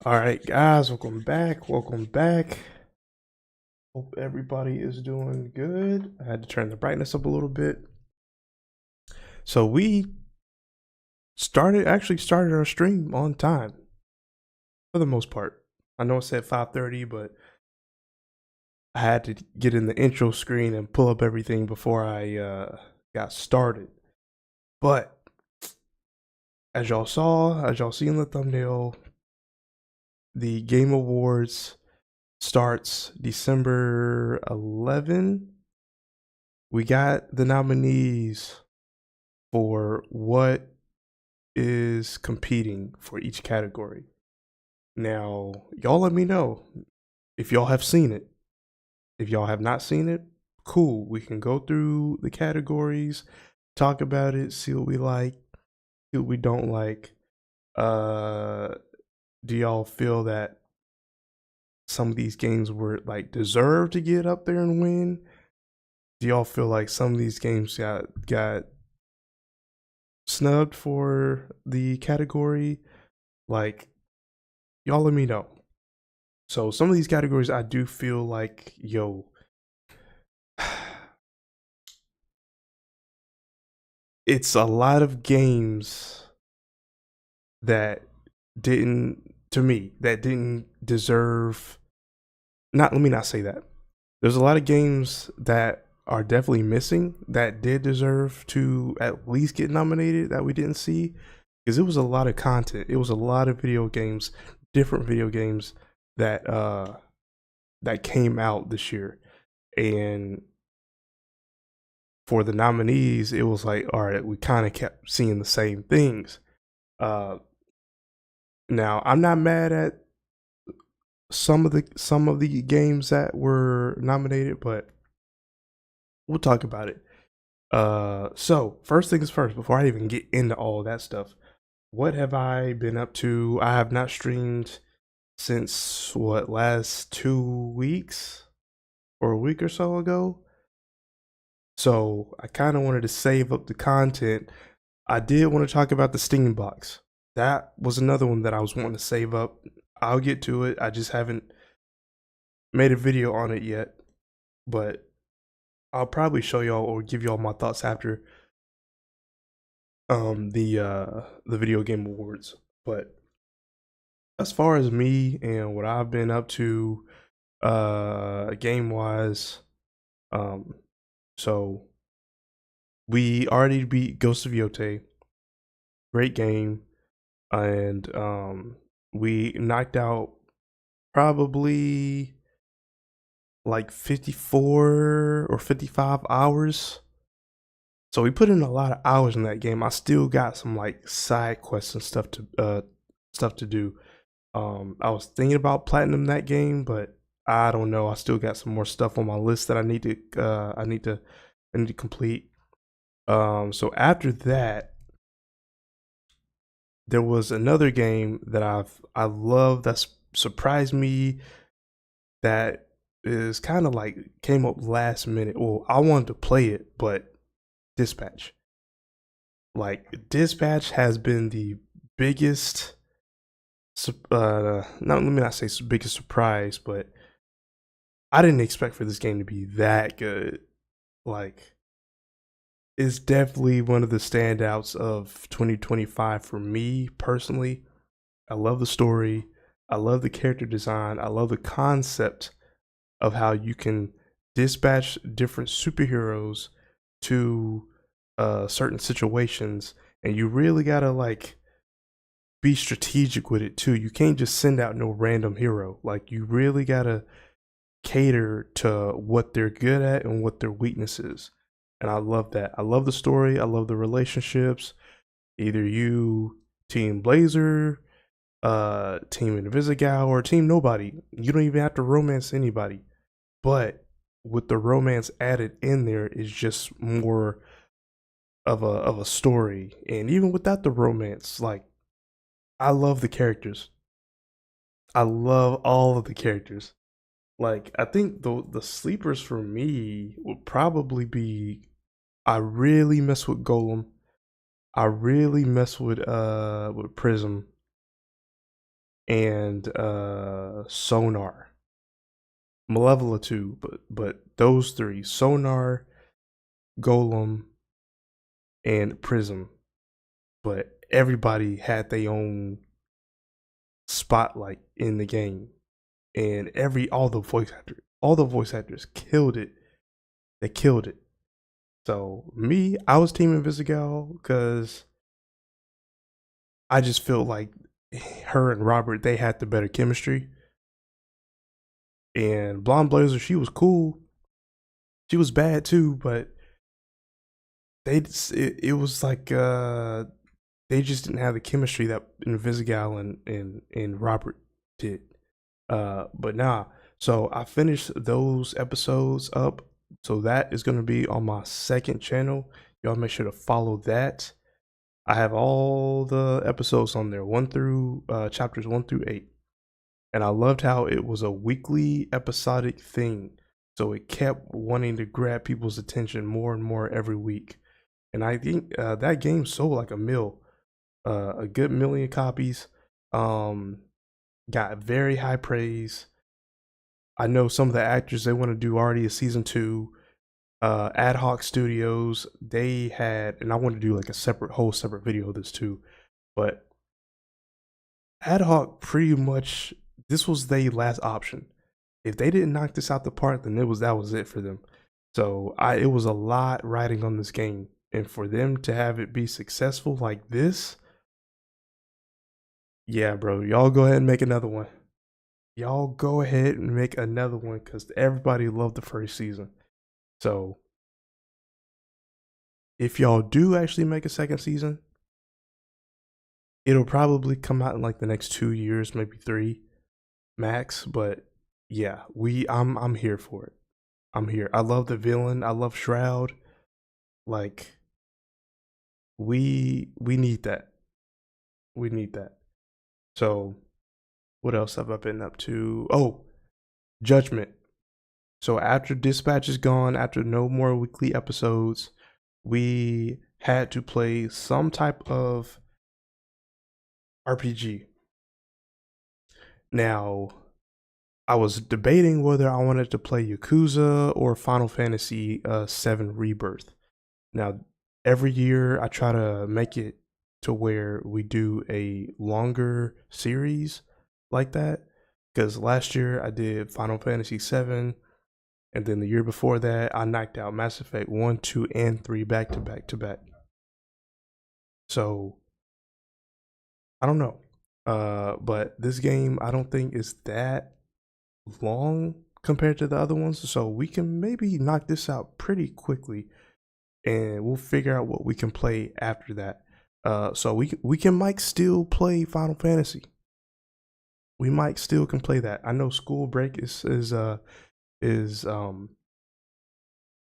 All right, guys, welcome back. Welcome back. Hope everybody is doing good. I had to turn the brightness up a little bit. So we actually started our stream on time for the most part. I know it said 5:30, but I had to get in the intro screen and pull up everything before I got started. But as y'all see in the thumbnail, the Game Awards starts December 11. We got the nominees for what is competing for each category. Now, y'all let me know if y'all have seen it. If y'all have not seen it, cool. We can go through the categories, talk about it, see what we like, see what we don't like. Do y'all feel that some of these games were like deserve to get up there and win? Do y'all feel like some of these games got snubbed for the category? Like, y'all let me know. So some of these categories I do feel like, it's a lot of games that didn't deserve, not let me not say that. There's a lot of games that are definitely missing that did deserve to at least get nominated that we didn't see, because it was a lot of content. It was a lot of video games, different video games that that came out this year. And for the nominees, it was like, all right, we kind of kept seeing the same things. Uh, Now, I'm not mad at some of the games that were nominated, but we'll talk about it. So first things first, before I even get into all of that stuff, what have I been up to? I have not streamed since what, last 2 weeks or a week or so ago. So I kind of wanted to save up the content. I did want to talk about the Steam box. That was another one that I was wanting to save up. I'll get to it. I just haven't made a video on it yet, but I'll probably show y'all or give y'all my thoughts after the video game awards. But as far as me and what I've been up to game wise, um so we already beat Ghost of Yote. Great game. And we knocked out probably like 54 or 55 hours. So we put in a lot of hours in that game. I still got some like side quests and stuff to do. I was thinking about platinum that game, but I don't know. I still got some more stuff on my list that I need to complete. So after that, there was another game that I love that's surprised me, that is kind of like came up last minute. Well, I wanted to play it, but Dispatch. Like, Dispatch has been the biggest let me not say biggest surprise, but I didn't expect for this game to be that good. Like, it's definitely one of the standouts of 2025 for me personally. I love the story. I love the character design. I love the concept of how you can dispatch different superheroes to certain situations, and you really gotta like be strategic with it too. You can't just send out no random hero. Like, you really gotta cater to what they're good at and what their weakness is. And I love that. I love the story. I love the relationships. Either you Team Blazer, Team Invisigal, or Team Nobody. You don't even have to romance anybody. But with the romance added in there is just more of a story. And even without the romance, like, I love the characters. I love all of the characters. Like, I think the sleepers for me would probably be, I really mess with Golem. I really mess with Prism. and Sonar. Malevola too, but those three, Sonar, Golem, and Prism. But everybody had their own spotlight in the game. And all the voice actors killed it. They killed it. So me, I was team Invisigal because I just felt like her and Robert, they had the better chemistry. And Blonde Blazer, she was cool. She was bad too, but it was like they just didn't have the chemistry that Invisigal and Robert did. But nah. So I finished those episodes up. So that is gonna be on my second channel. Y'all make sure to follow that. I have all the episodes on there, chapters 1 through 8. And I loved how it was a weekly episodic thing. So it kept wanting to grab people's attention more and more every week. And I think that game sold like a good million copies. Got very high praise. I know some of the actors, they want to do already a season 2. Ad hoc Studios, they had, and I want to do like a whole separate video of this too. But Ad hoc pretty much, this was their last option. If they didn't knock this out the park, then that was it for them. So it was a lot riding on this game, and for them to have it be successful like this, yeah, bro, y'all go ahead and make another one. Y'all go ahead and make another one because everybody loved the first season. So if y'all do actually make a second season, it'll probably come out in like the next 2 years, maybe 3 max. But yeah, I'm here for it. I'm here. I love the villain. I love Shroud. Like we need that. We need that. So what else have I been up to? Oh, Judgment. So after Dispatch is gone, after no more weekly episodes, we had to play some type of RPG. Now, I was debating whether I wanted to play Yakuza or Final Fantasy VII Rebirth. Now, every year I try to make it to where we do a longer series like that. Because last year I did Final Fantasy VII, and then the year before that I knocked out Mass Effect 1, 2, and 3 back to back to back. So I don't know. But this game I don't think is that long compared to the other ones. So we can maybe knock this out pretty quickly, and we'll figure out what we can play after that. So we can might still play Final Fantasy. We might still can play that. I know school break is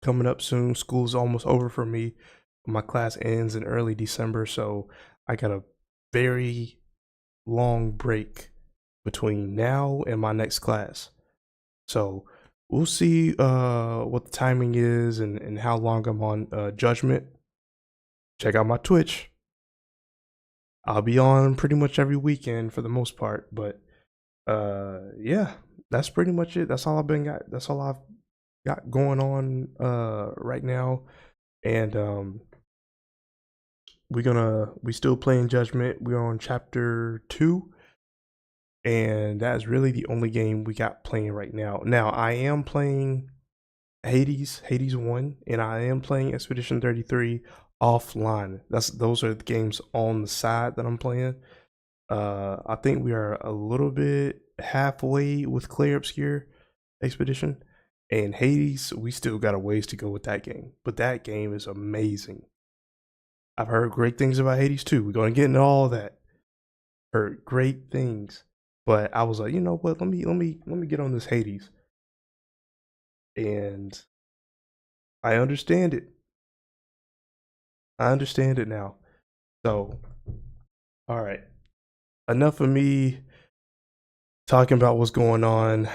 coming up soon. School's almost over for me. My class ends in early December, so I got a very long break between now and my next class. So we'll see what the timing is and how long I'm on Judgment. Check out my Twitch. I'll be on pretty much every weekend for the most part, but yeah, that's pretty much it. That's all I've got going on right now. And we still playing Judgment. We're on chapter 2. And that's really the only game we got playing right now. Now I am playing Hades 1, and I am playing Expedition 33 offline. Those are the games on the side that I'm playing. I think we are a little bit halfway with Clair Obscure Expedition, and Hades, we still got a ways to go with that game. But that game is amazing. I've heard great things about Hades too. We're gonna get into all of that. Heard great things. But I was like, you know what? Let me get on this Hades. And I understand it. I understand it now. So, all right. Enough of me talking about what's going on.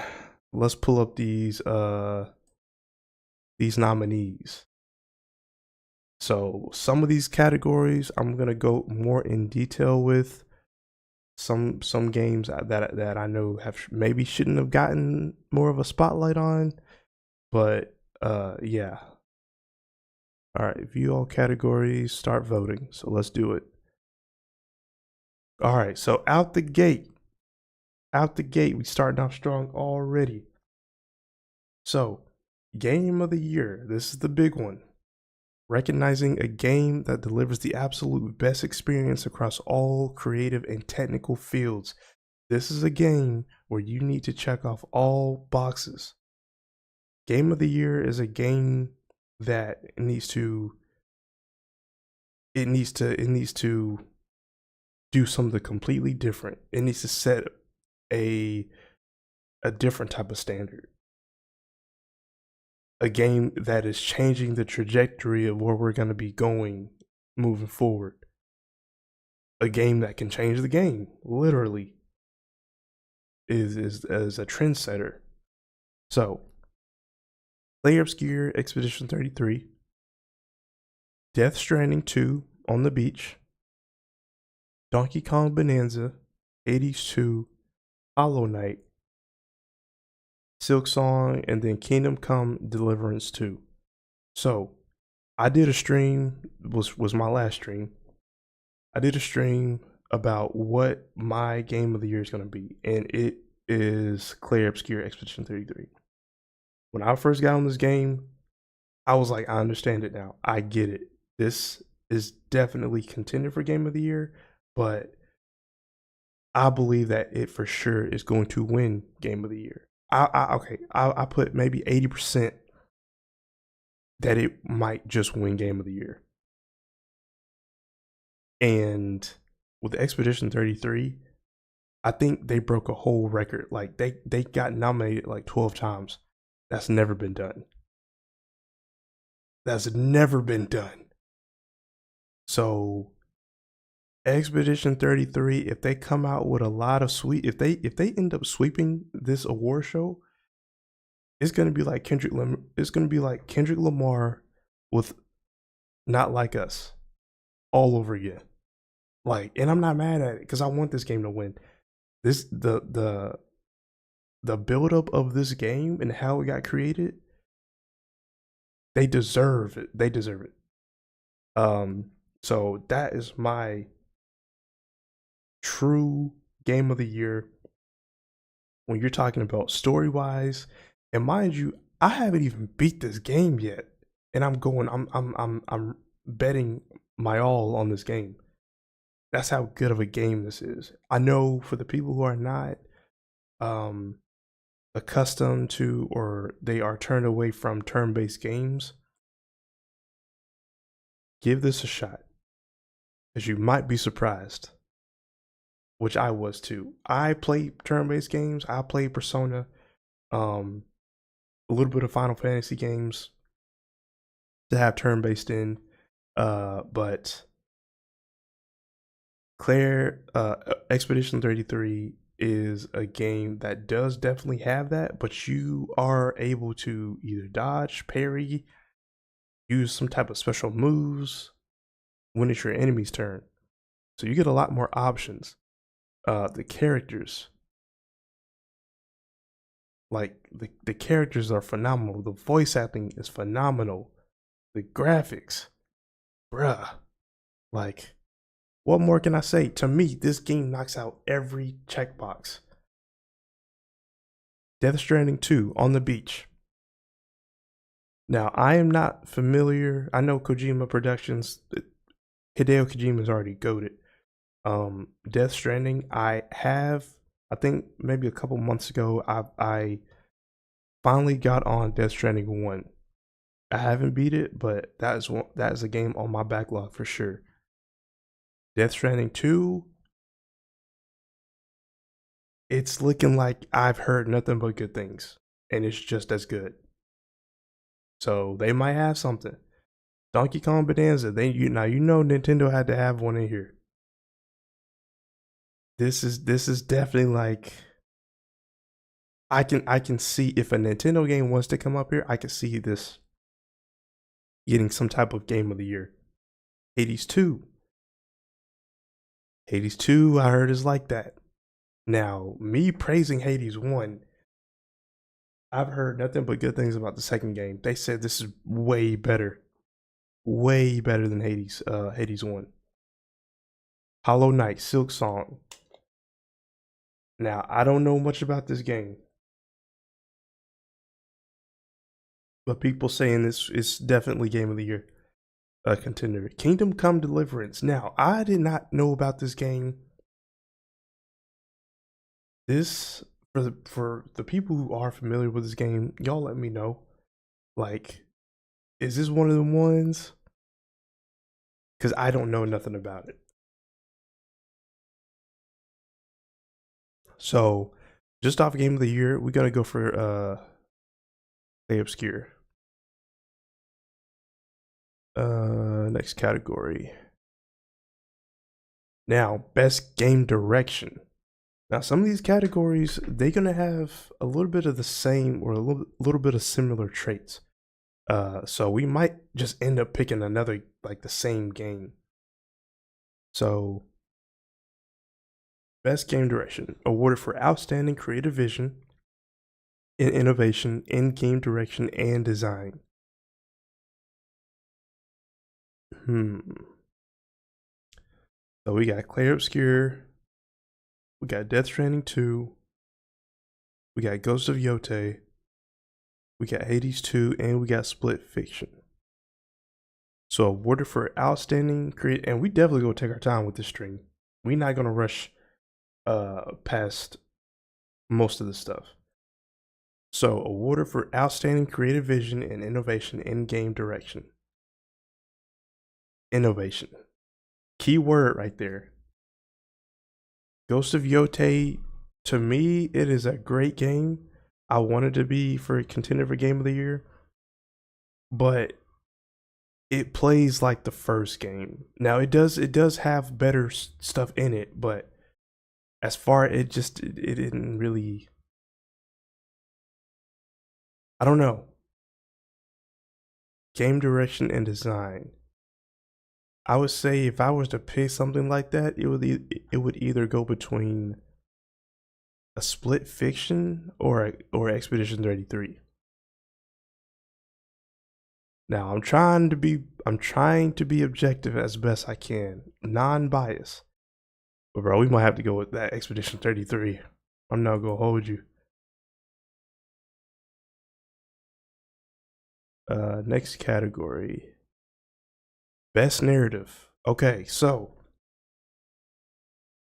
Let's pull up these nominees. So, some of these categories I'm going to go more in detail with. some games that I know have maybe shouldn't have gotten more of a spotlight on, but yeah. All right, view all categories, start voting. So let's do it. All right, so out the gate, we starting off strong already. So, game of the year. This is the big one. Recognizing a game that delivers the absolute best experience across all creative and technical fields. This is a game where you need to check off all boxes. Game of the year is a game that needs to do something completely different. It needs to set a different type of standard. A game that is changing the trajectory of where we're going to be going moving forward. A game that can change the game, literally, is a trendsetter. So, Play Obscure Expedition 33, Death Stranding 2 on the Beach, Donkey Kong Bonanza, Hades 2, Hollow Knight, Silk Song, and then Kingdom Come Deliverance 2. So, I did a stream, was my last stream. I did a stream about what my game of the year is going to be, and it is Clair Obscure Expedition 33. When I first got on this game, I was like, I understand it now. I get it. This is definitely contender for game of the year, but I believe that it for sure is going to win game of the year. I put maybe 80% that it might just win game of the year. And with Expedition 33, I think they broke a whole record. Like they got nominated like 12 times. That's never been done. That's never been done. So Expedition 33, if they come out with a lot of if they end up sweeping this award show, it's gonna be like Kendrick Lamar with Not Like Us all over again. Like, and I'm not mad at it because I want this game to win. This the buildup of this game and how it got created, they deserve it. They deserve it. So that is my true game of the year when you're talking about story wise. And mind you, I haven't even beat this game yet, and I'm betting my all on this game. That's how good of a game this is. I know for the people who are not accustomed to, or they are turned away from turn-based games, give this a shot, because you might be surprised, which I was too. I play turn-based games. I play Persona, a little bit of Final Fantasy games to have turn-based in, but Clair Expedition 33 is a game that does definitely have that, but you are able to either dodge, parry, use some type of special moves when it's your enemy's turn. So you get a lot more options. The characters, like the characters are phenomenal. The voice acting is phenomenal. The graphics, bruh, like, what more can I say? To me, this game knocks out every checkbox. Death Stranding 2 on the beach. Now, I am not familiar. I know Kojima Productions, Hideo Kojima is already goated. Death Stranding, I think maybe a couple months ago, I finally got on Death Stranding 1. I haven't beat it, but that is a game on my backlog for sure. Death Stranding 2, it's looking like I've heard nothing but good things, and it's just as good. So they might have something. Donkey Kong Bonanza, Nintendo had to have one in here. This is definitely like, I can see if a Nintendo game wants to come up here, I can see this getting some type of game of the year. Hades 2. Hades 2, I heard, is like that. Now, me praising Hades 1, I've heard nothing but good things about the second game. They said this is way better than Hades 1. Hollow Knight, Silk Song. Now, I don't know much about this game, but people saying this is definitely Game of the Year contender. Kingdom Come Deliverance. Now, I did not know about this game. This for the people who are familiar with this game, y'all let me know. Like, is this one of the ones? Because I don't know nothing about it. So, just off Game of the Year, we're gonna go for Play Obscure. Next category. Now, Best Game Direction. Now, some of these categories, they're gonna have a little bit of the same or a little bit of similar traits. So we might just end up picking another, like, the same game. So, Best Game Direction, awarded for outstanding creative vision, in innovation, in game direction, and design. So we got Clair Obscure, we got Death Stranding 2, we got Ghost of Yote, we got Hades 2, and we got Split Fiction. So awarded for outstanding create, and we definitely gonna take our time with this string. We're not gonna rush past most of the stuff. So awarded for outstanding creative vision and innovation in game direction. Innovation. Key word right there. Ghost of Yote, to me, it is a great game. I wanted to be for a contender for Game of the Year, but it plays like the first game. Now it does have better stuff in it, but as far it didn't really. I don't know. Game direction and design. I would say if I was to pick something like that, it would either go between a Split Fiction or Expedition 33. Now I'm trying to be objective as best I can, non-biased. But bro, we might have to go with that Expedition 33. I'm not gonna hold you. Next category. Best narrative. Okay, so,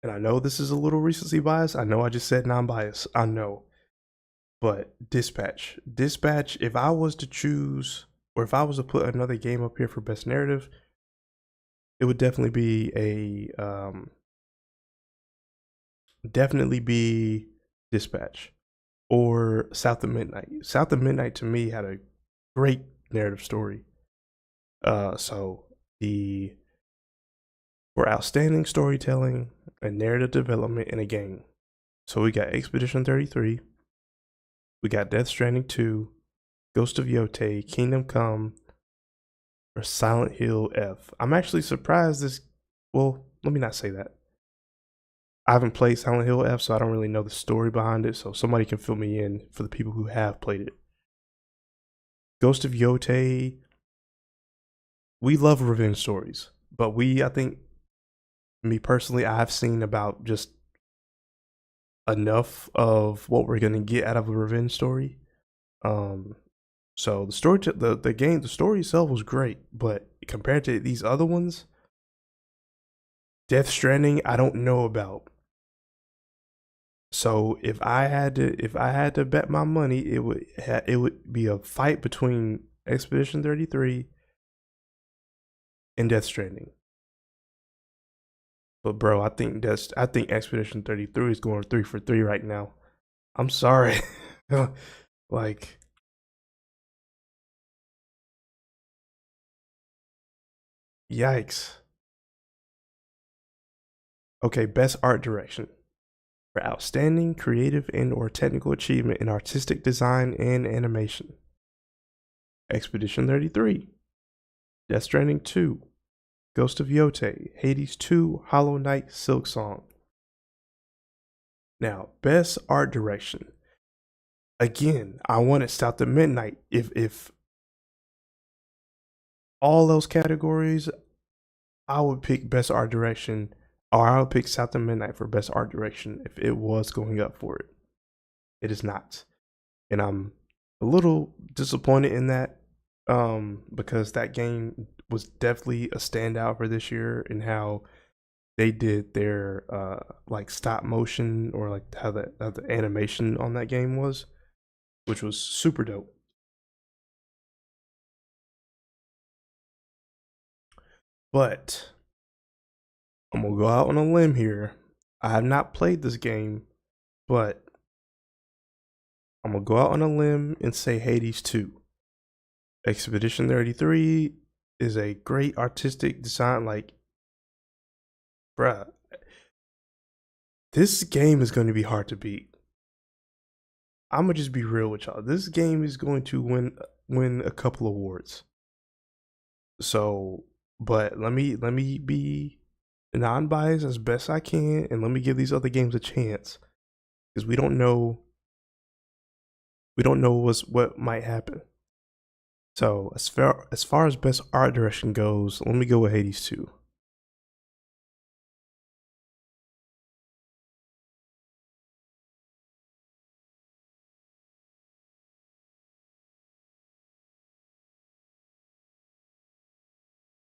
and I know this is a little recency bias. I know I just said non-bias. I know. But Dispatch. Dispatch, if I was to choose, or if I was to put another game up here for best narrative, it would definitely be Dispatch or South of Midnight. South of Midnight to me had a great narrative story. So for outstanding storytelling and narrative development in a game. So we got Expedition 33, we got Death Stranding 2, Ghost of Yote, Kingdom Come, or Silent Hill F. I'm actually surprised this. Well, let me not say that. I haven't played Silent Hill F, so I don't really know the story behind it. So somebody can fill me in for the people who have played it. Ghost of Yote. We love revenge stories, but I think, me personally, I've seen about just enough of what we're gonna get out of a revenge story. So the story, the story itself was great, but compared to these other ones, Death Stranding, I don't know about. So if I had to bet my money, it would be a fight between Expedition 33 and Death Stranding. But bro, I think Expedition 33 is going 3 for 3 right now. I'm sorry. Like, yikes. Okay, best art direction. For outstanding creative and or technical achievement in artistic design and animation. Expedition 33, Death Stranding 2, Ghost of Yote, Hades 2, Hollow Knight, Silk Song. Now, best art direction. Again, I wanted South of Midnight. If all those categories, I would pick best art direction, or I would pick South of Midnight for best art direction if it was going up for it. It is not, and I'm a little disappointed in that, because that game was definitely a standout for this year and how they did their like stop motion, or like how the animation on that game was, which was super dope. But I'm gonna go out on a limb here. I have not played this game, but I'm gonna go out on a limb and say Hades 2. Expedition 33 is a great artistic design. Like, bruh, this game is going to be hard to beat. I'm gonna just be real with y'all. This game is going to win a couple awards. So, but let me be non-biased as best I can, and let me give these other games a chance, because we don't know what might happen. So as far as best art direction goes, let me go with Hades 2.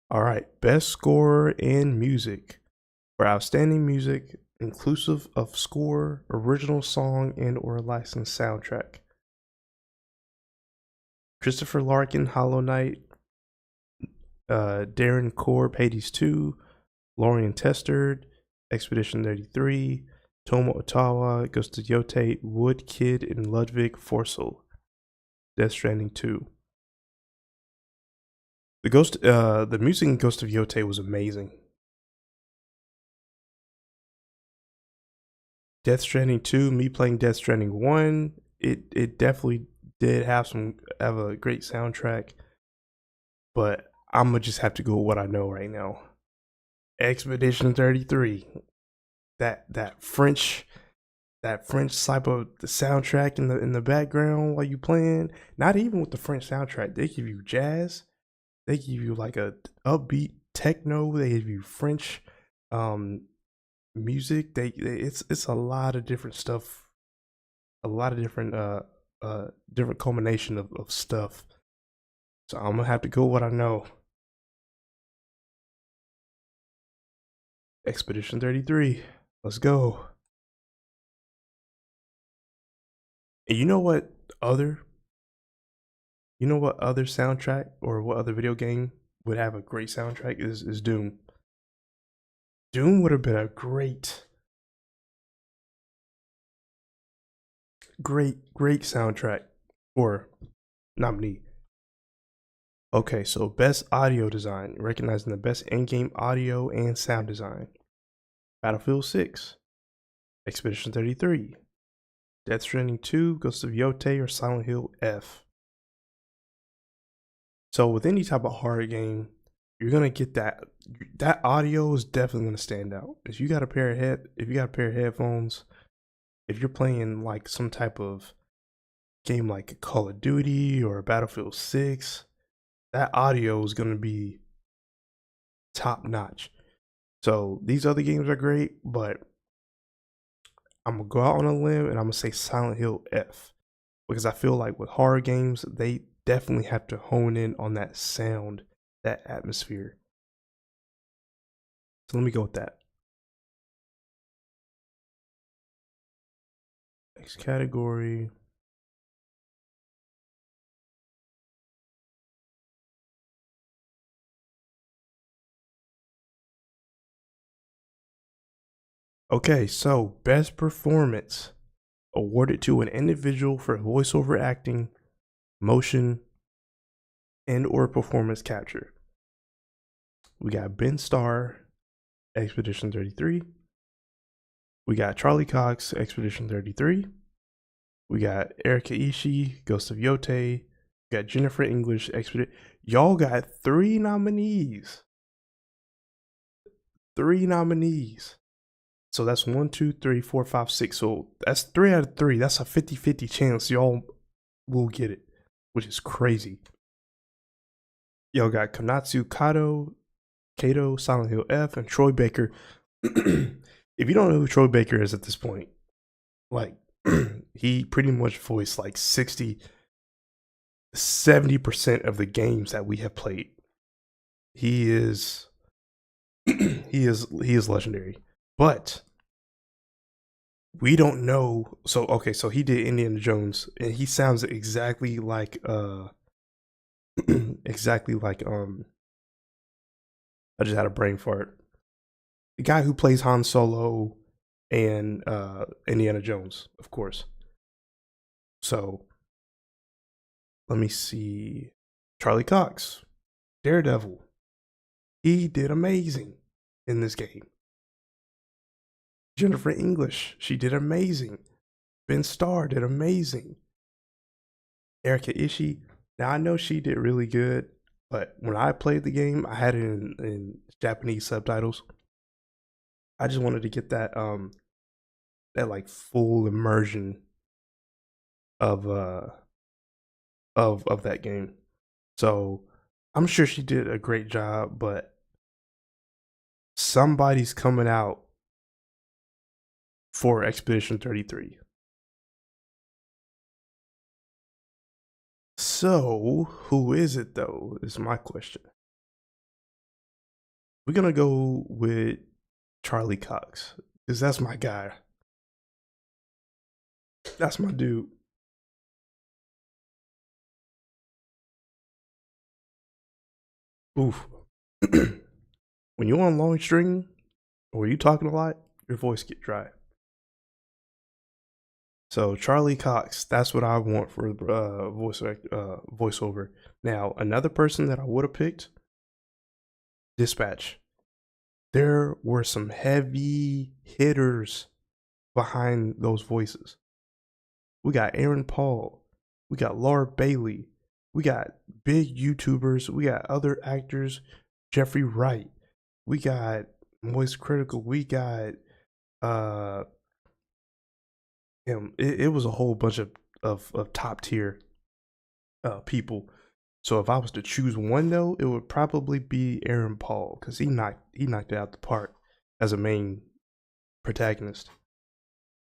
All right, best score and music. For outstanding music, inclusive of score, original song, and or licensed soundtrack. Christopher Larkin, Hollow Knight, Darren Korb, Hades 2, Lorian Testard, Expedition 33, Tomo Otawa, Ghost of Yote, Wood Kid, and Ludwig Forsell, Death Stranding 2. The music in Ghost of Yote was amazing. Death Stranding 2, me playing Death Stranding 1, it definitely did have a great soundtrack, but I'm gonna just have to go with what I know right now. Expedition 33, that French type of the soundtrack in the background while you playing. Not even with the French soundtrack, they give you jazz, they give you like a upbeat techno, they give you French music. It's a lot of different stuff, a lot of different culmination of stuff. So I'm gonna have to go with what I know. Expedition 33. Let's go. And other you know what other soundtrack, or what other video game would have a great soundtrack, is Doom. Doom would have been a great soundtrack for nominee. Okay, so best audio design, recognizing the best in-game audio and sound design. Battlefield 6, Expedition 33, Death Stranding 2, Ghost of Yote, or Silent Hill F. So with any type of horror game, you're gonna get that audio is definitely gonna stand out. If you got a pair of headphones, if you're playing like some type of game like Call of Duty or Battlefield 6, that audio is gonna be top notch. So these other games are great, but I'm gonna go out on a limb and I'm gonna say Silent Hill F, because I feel like with horror games, they definitely have to hone in on that sound, that atmosphere. So let me go with that. Next category. Okay, so best performance awarded to an individual for voiceover acting, motion, and or performance capture. We got Ben Starr, Expedition 33. We got Charlie Cox, Expedition 33. We got Erika Ishii, Ghost of Yote. We got Jennifer English, Expedition. Y'all got 3 nominees. 3 nominees. So that's 1, 2, 3, 4, 5, 6. So that's 3 out of 3. That's a 50-50 chance y'all will get it, which is crazy. Y'all got Konatsu Kato, Silent Hill F, and Troy Baker. If you don't know who Troy Baker is at this point, like he pretty much voiced like 70% of the games that we have played. He is he is legendary. But we don't know. So okay, so he did Indiana Jones, and he sounds exactly like exactly like I just had a brain fart. The guy who plays Han Solo and Indiana Jones, of course. So let me see. Charlie Cox, Daredevil. He did amazing in this game. Jennifer English, she did amazing. Ben Starr did amazing. Erika Ishii, now I know she did really good, but when I played the game, I had it in Japanese subtitles. I just wanted to get that like full immersion of of that game. So I'm sure she did a great job, but somebody's coming out for Expedition 33. So who is it though? Is my question. We're gonna go with Charlie Cox, because that's my guy. That's my dude. Oof. When you're on long string or you talking a lot, your voice get dry. So Charlie Cox, that's what I want for voiceover. Now another person that I would have picked, Dispatch. There were some heavy hitters behind those voices. We got Aaron Paul, we got Laura Bailey, we got big YouTubers, we got other actors, Jeffrey Wright, we got Moist Critical, we got him. It was a whole bunch of top tier people. So if I was to choose one though, it would probably be Aaron Paul, because he knocked it out the park as a main protagonist.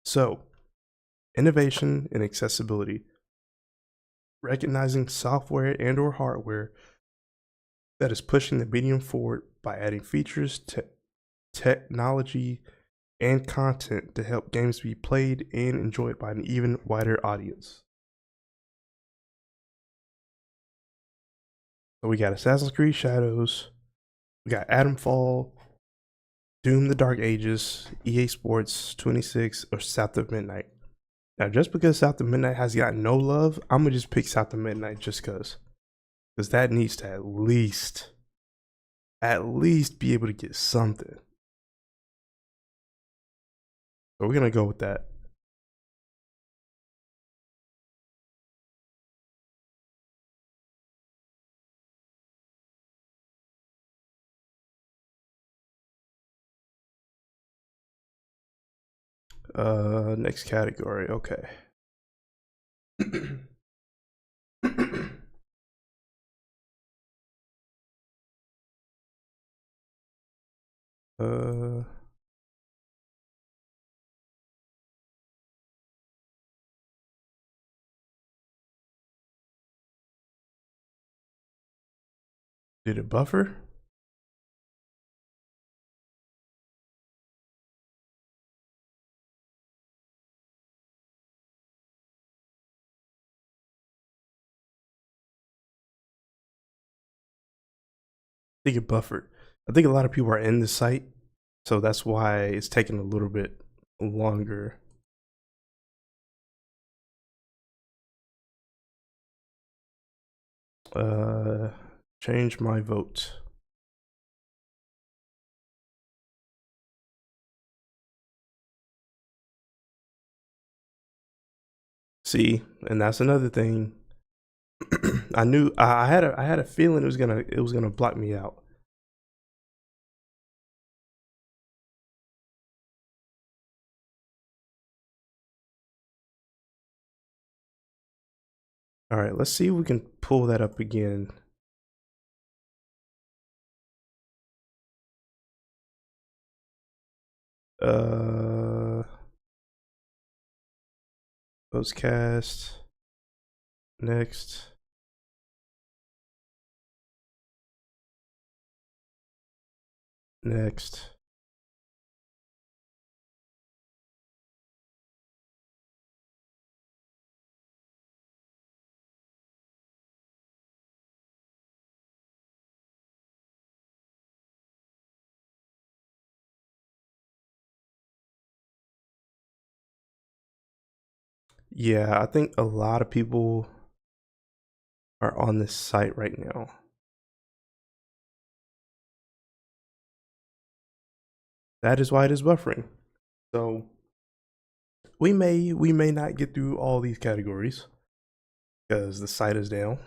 So innovation and accessibility, recognizing software and or hardware that is pushing the medium forward by adding features, technology, and content to help games be played and enjoyed by an even wider audience. So we got Assassin's Creed Shadows, we got Adamfall, Doom: The Dark Ages, EA Sports 26, or South of Midnight. Now, just because South of Midnight has gotten no love, I'm gonna just pick South of Midnight just because that needs to at least be able to get something. So we're gonna go with that. Next category. Okay. uh, did it buffer? I think it buffered. I think a lot of people are in the site, so that's why it's taking a little bit longer. Change my vote. See, and that's another thing. I knew I had a feeling it was gonna block me out. All right, let's see if we can pull that up again. Postcast. Next. Next. Yeah, I think a lot of people are on this site right now. That is why it is buffering. So we may not get through all these categories because the site is down.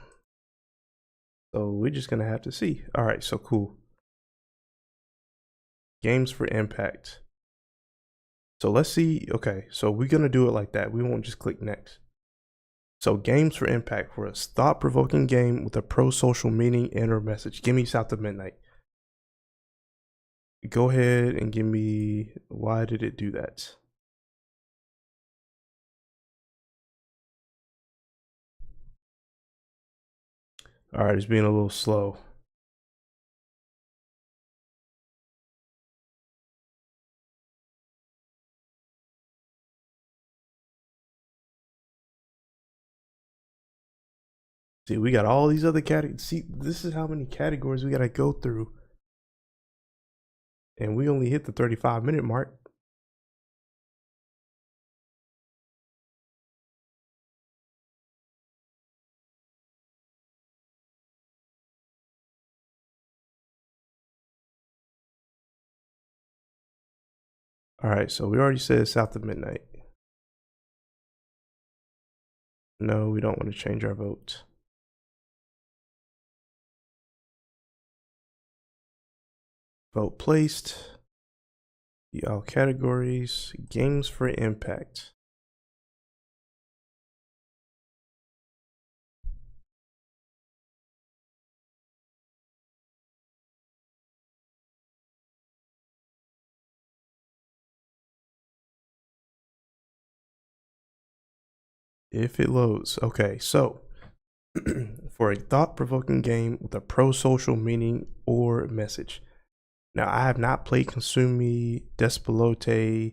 So we're just gonna have to see. All right, so cool. Games for impact. So let's see. Okay, so we're gonna do it like that. We won't just click next. So games for impact for us. Thought-provoking game with a pro-social meaning and or message. Give me South of Midnight. Go ahead and give me, why did it do that? All right, it's being a little slow. See, we got all these other categories. See, this is how many categories we gotta go through. And we only hit the 35-minute mark. All right, so we already said South of Midnight. No, we don't want to change our vote. Vote placed. The all categories. Games for impact. If it loads. Okay, so for a thought-provoking game with a pro-social meaning or message. Now, I have not played Consumi, Despelote.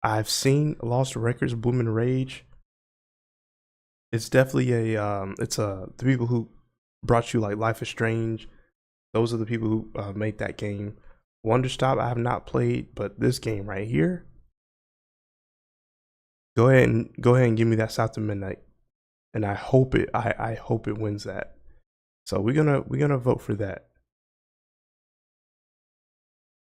I've seen Lost Records, Bloom and Rage. It's definitely it's the people who brought you like Life is Strange. Those are the people who made that game. Wonderstop, I have not played, but this game right here. Go ahead and give me that South of Midnight, and I hope I hope it wins that. So we're gonna vote for that.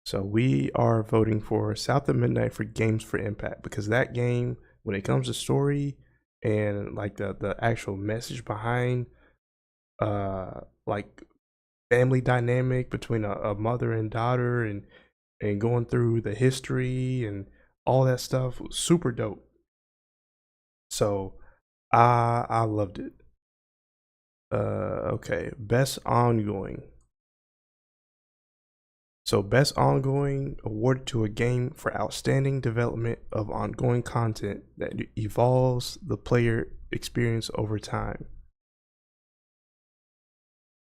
So we are voting for South of Midnight for Games for Impact, because that game, when it comes to story and like the actual message behind like family dynamic between a mother and daughter, and going through the history and all that stuff was super dope. So I loved it. Okay, best ongoing. So, Best Ongoing awarded to a game for outstanding development of ongoing content that evolves the player experience over time.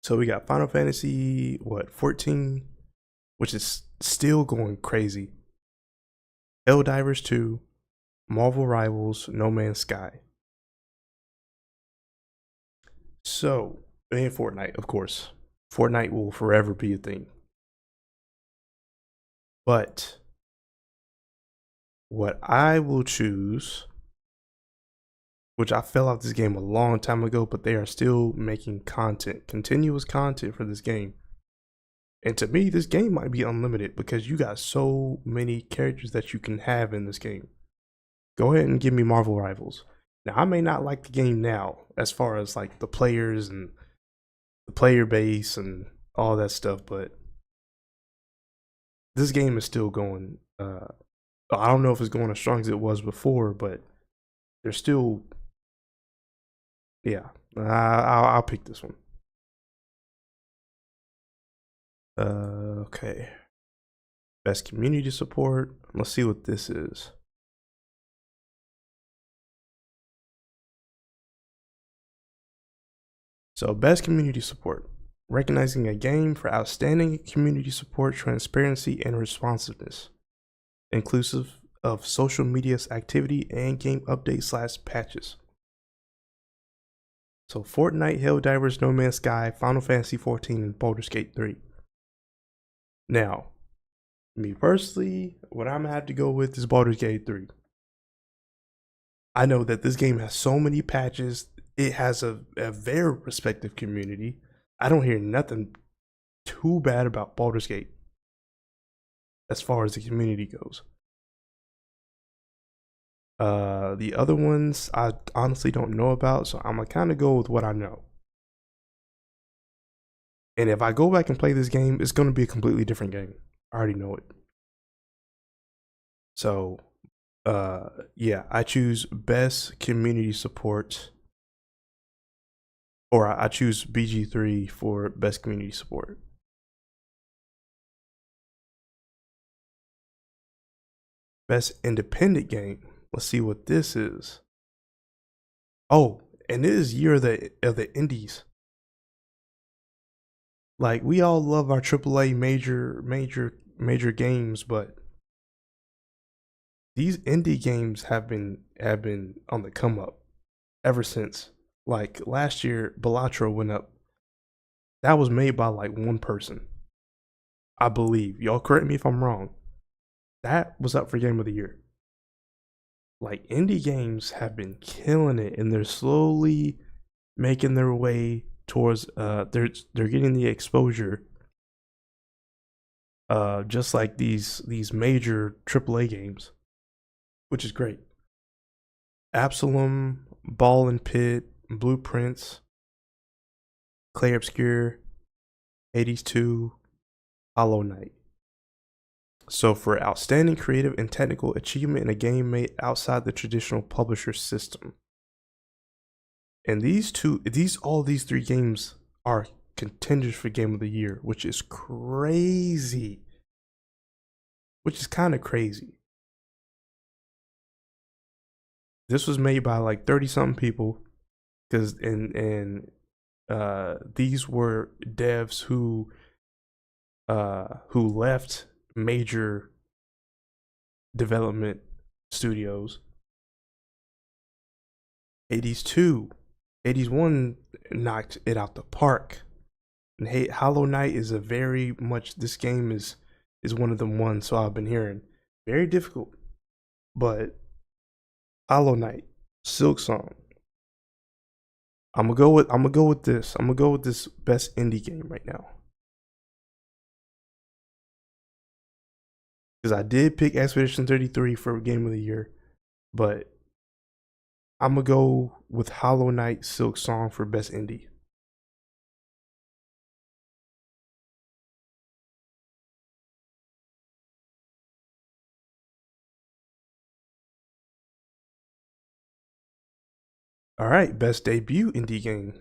So we got Final Fantasy, 14, which is still going crazy. Helldivers 2, Marvel Rivals, No Man's Sky. So, and Fortnite, of course. Fortnite will forever be a thing. But what I will choose, which I fell out this game a long time ago, but they are still making content, continuous content for this game. And to me, this game might be unlimited because you got so many characters that you can have in this game. Go ahead and give me Marvel Rivals. Now, I may not like the game now as far as like the players and the player base and all that stuff, but this game is still going. I don't know if it's going as strong as it was before, but there's still, yeah, I'll pick this one. Okay. Best community support. Let's see what this is. So, best community support. Recognizing a game for outstanding community support, transparency, and responsiveness, inclusive of social media's activity and game updates/patches. So, Fortnite, Helldivers, No Man's Sky, Final Fantasy XIV, and Baldur's Gate 3. Now, me personally, what I'm gonna have to go with is Baldur's Gate 3. I know that this game has so many patches. It has a very respective community. I don't hear nothing too bad about Baldur's Gate as far as the community goes. The other ones I honestly don't know about, so I'm gonna kind of go with what I know. And if I go back and play this game, it's gonna be a completely different game. I already know it. So, yeah, I choose best community support, or I choose BG3 for best community support. Best independent game. Let's see what this is. Oh, and it is year of the indies. Like, we all love our AAA major games, but these indie games have been on the come up ever since. Like last year, Balatro went up. That was made by like one person, I believe. Y'all correct me if I'm wrong. That was up for Game of the Year. Like, indie games have been killing it, and they're slowly making their way towards they're getting the exposure just like these major AAA games, which is great. Absalom, Ball and Pit, Blueprints, Clay Obscure, Hades 2, Hollow Knight. So, for outstanding creative and technical achievement in a game made outside the traditional publisher system. And all these three games are contenders for Game of the Year, which is crazy. Which is kind of crazy. This was made by like 30 something people, because these were devs who left major development studios. Hades 2, Hades 1 knocked it out the park. And Hollow Knight is this game is one of them ones, so I've been hearing. Very difficult. But Hollow Knight, Silk Song. I'm gonna go with this. I'm gonna go with this best indie game right now. Because I did pick Expedition 33 for Game of the Year, but I'm gonna go with Hollow Knight Silk Song for best indie. All right, best debut indie game.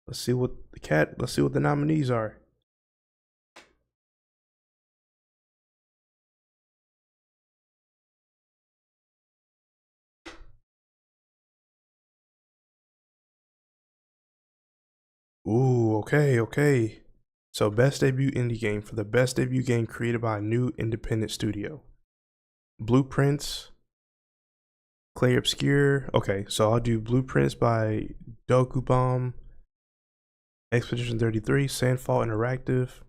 Let's see what the nominees are. Ooh, okay. So, best debut indie game. For the best debut game created by a new independent studio. Blueprints, Clay Obscure. Okay, so I'll do Blueprints by Doku Bomb, Expedition 33, Sandfall Interactive,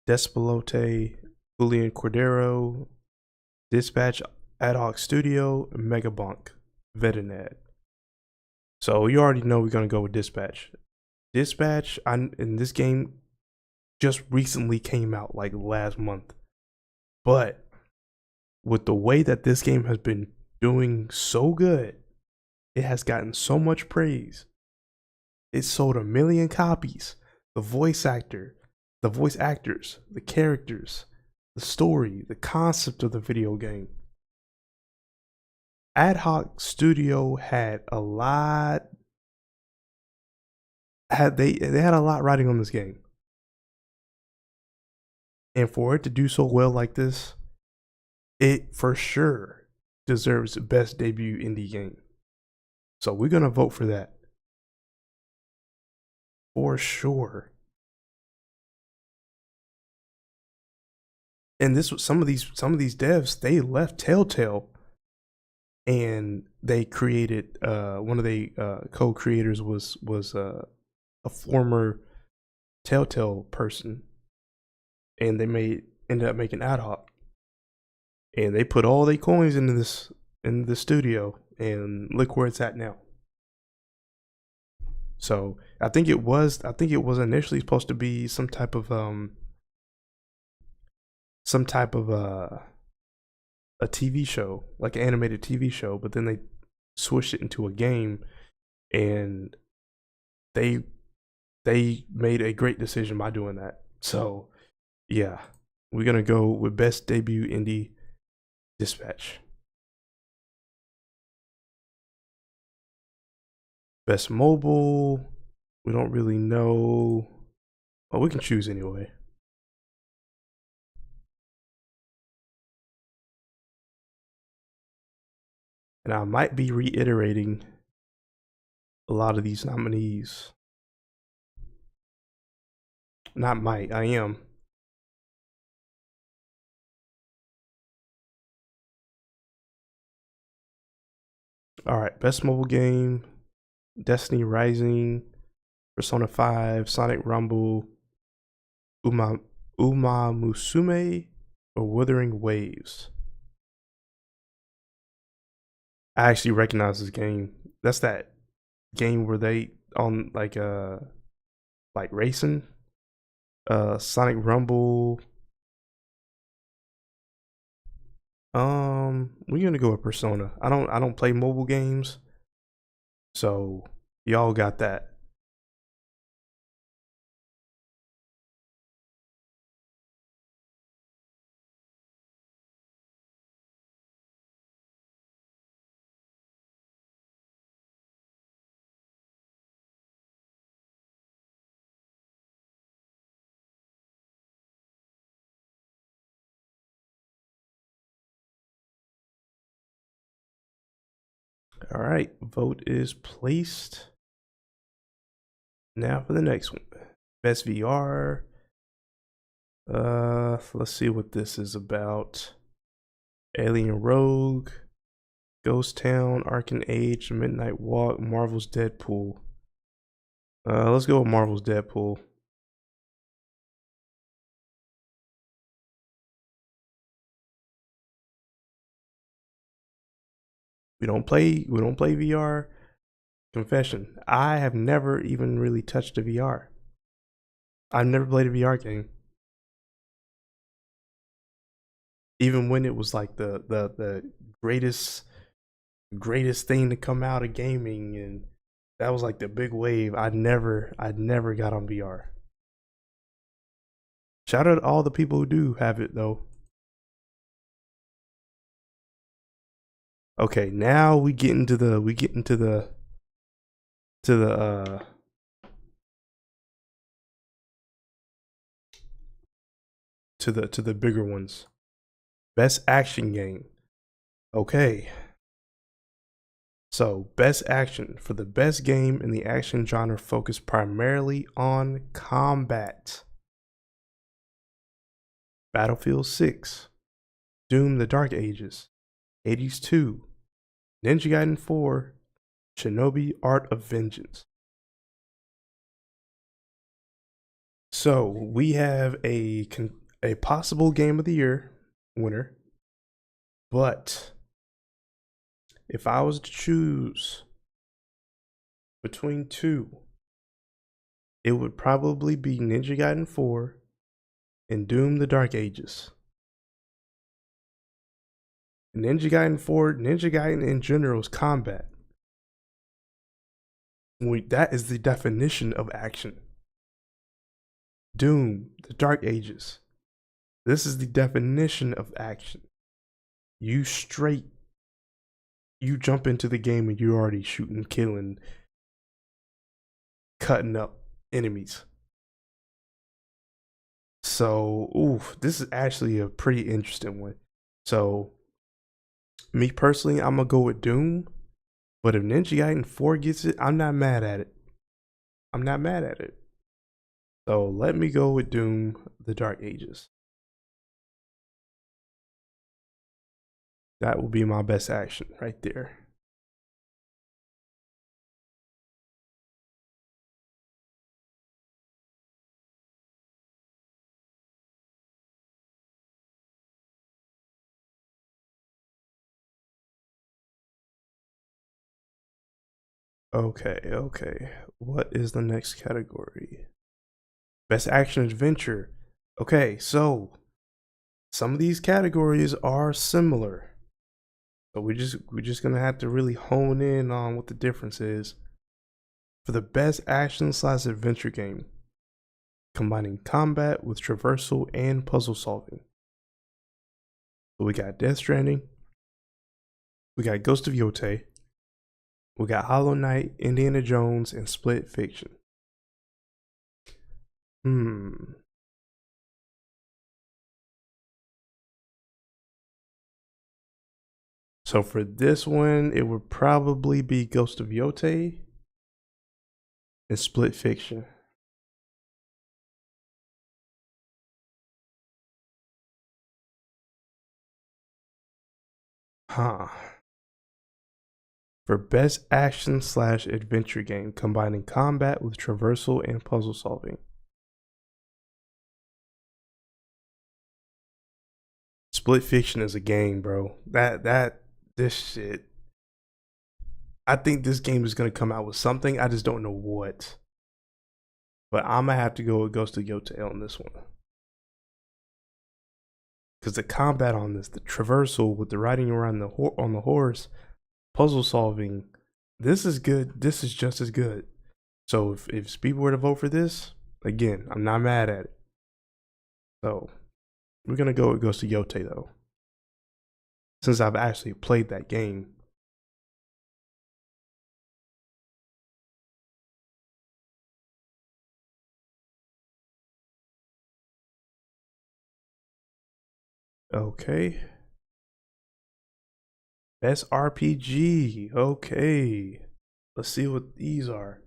Despelote, Julian Cordero, Dispatch Ad Hoc Studio, Megabunk, Vetinad. So you already know we're gonna go with Dispatch. Dispatch, in this game just recently came out like last month, but with the way that this game has been doing so good, it has gotten so much praise. It sold 1 million copies. The voice actors, the characters, the story, the concept of the video game. Ad Hoc Studio had a lot. They had a lot riding on this game, and for it to do so well like this, it for sure deserves the best debut indie game. So we're gonna vote for that for sure. And this was some of these devs, they left Telltale and they created one of the co-creators was a former Telltale person, and they ended up making Ad Hoc, and they put all their coins into the studio, and look where it's at now. So I think it was initially supposed to be some type of a TV show, like an animated TV show, but then they switched it into a game, and they made a great decision by doing that. So yeah, we're gonna go with best debut indie, Dispatch. Best mobile, we don't really know. Oh, we can choose anyway. And I might be reiterating a lot of these nominees. Not might, I am. All right, best mobile game: Destiny Rising, Persona 5, Sonic Rumble, Uma Musume, or Wuthering Waves. I actually recognize this game. That's that game where they on like racing. Sonic Rumble. We're gonna go with Persona. I don't play mobile games, so y'all got that. All right, vote is placed. Now for the next one, best VR. Let's see what this is about. Alien Rogue, Ghost Town, Arcane Age, Midnight Walk, Marvel's Deadpool. Let's go with Marvel's Deadpool. We don't play VR. Confession: I have never even really touched a VR. I've never played a VR game, even when it was like the greatest thing to come out of gaming, and that was like the big wave. I'd never got on VR. Shout out to all the people who do have it though. Okay, now we get into the to the bigger ones. Best action game. Okay. So, best action. For the best game in the action genre focused primarily on combat: Battlefield 6, Doom the Dark Ages, Hades 2, Ninja Gaiden 4, Shinobi Art of Vengeance. So, we have a possible game of the year winner, but if I was to choose between two, it would probably be Ninja Gaiden 4 and Doom the Dark Ages. Ninja Gaiden 4, Ninja Gaiden in general is combat. That is the definition of action. Doom, the Dark Ages. This is the definition of action. You straight you jump into the game and you're already shooting, killing, cutting up enemies. So, oof, this is actually a pretty interesting one. So, me personally, I'm gonna go with Doom. But if Ninja Gaiden 4 gets it, I'm not mad at it. I'm not mad at it. So let me go with Doom: The Dark Ages. That will be my best action right there. Okay. What is the next category? Best action adventure. Okay, so some of these categories are similar. So we're just gonna have to really hone in on what the difference is. For the best action/adventure game, combining combat with traversal and puzzle solving. So we got Death Stranding, we got Ghost of Yotei, we got Hollow Knight, Indiana Jones, and Split Fiction. So for this one, it would probably be Ghost of Yotei and Split Fiction. Huh. For best action/adventure game, combining combat with traversal and puzzle solving. Split Fiction is a game, bro. This shit. I think this game is gonna come out with something. I just don't know what. But I'm gonna have to go with Ghost of Yotei on this one. Because the combat on this, the traversal with the riding around on the horse, puzzle solving, this is good. This is just as good. So if people were to vote for this, again, I'm not mad at it. So we're gonna go with Ghost of Yotei though, since I've actually played that game. Okay. Best RPG. Okay. Let's see what these are.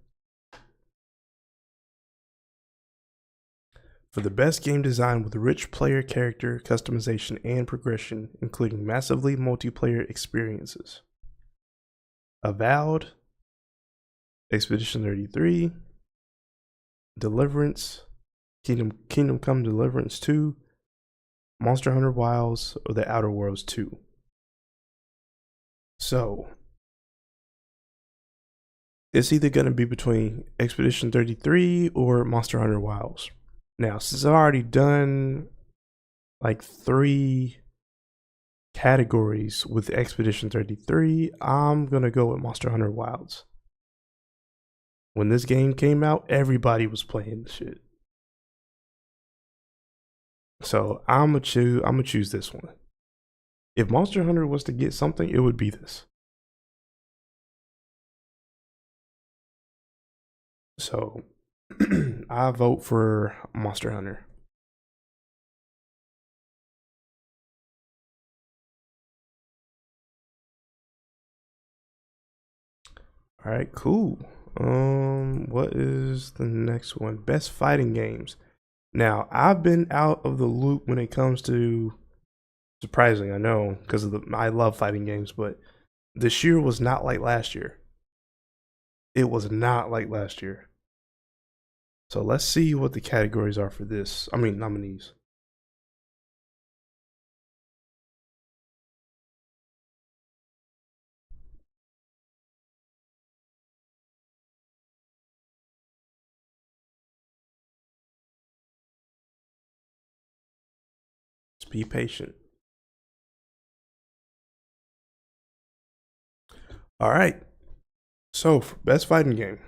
For the best game design with rich player character customization and progression, including massively multiplayer experiences. Avowed, Expedition 33, Deliverance, Kingdom Come Deliverance 2, Monster Hunter Wilds, or The Outer Worlds 2. So, it's either going to be between Expedition 33 or Monster Hunter Wilds. Now, since I've already done like 3 categories with Expedition 33, I'm going to go with Monster Hunter Wilds. When this game came out, everybody was playing the shit. So I'm gonna choose this one. If Monster Hunter was to get something, it would be this. So I vote for Monster Hunter. All right, cool. What is the next one? Best fighting games. Now, I've been out of the loop when it comes to, surprising, I know, because of I love fighting games, but this year was not like last year. It was not like last year. So let's see what the categories are for this. I mean, nominees. Just be patient. All right. So, for best fighting game.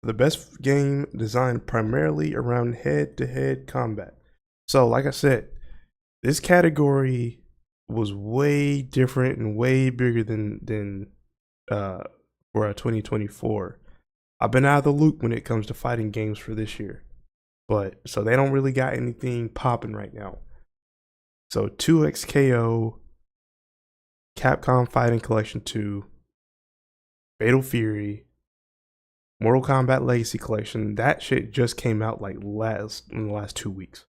The best game designed primarily around head-to-head combat. So, like I said, this category was way different and way bigger than uh, for 2024. I've been out of the loop when it comes to fighting games for this year, but so they don't really got anything popping right now. So 2XKO, Capcom Fighting Collection 2, Fatal Fury, Mortal Kombat Legacy Collection. That shit just came out like in the last 2 weeks.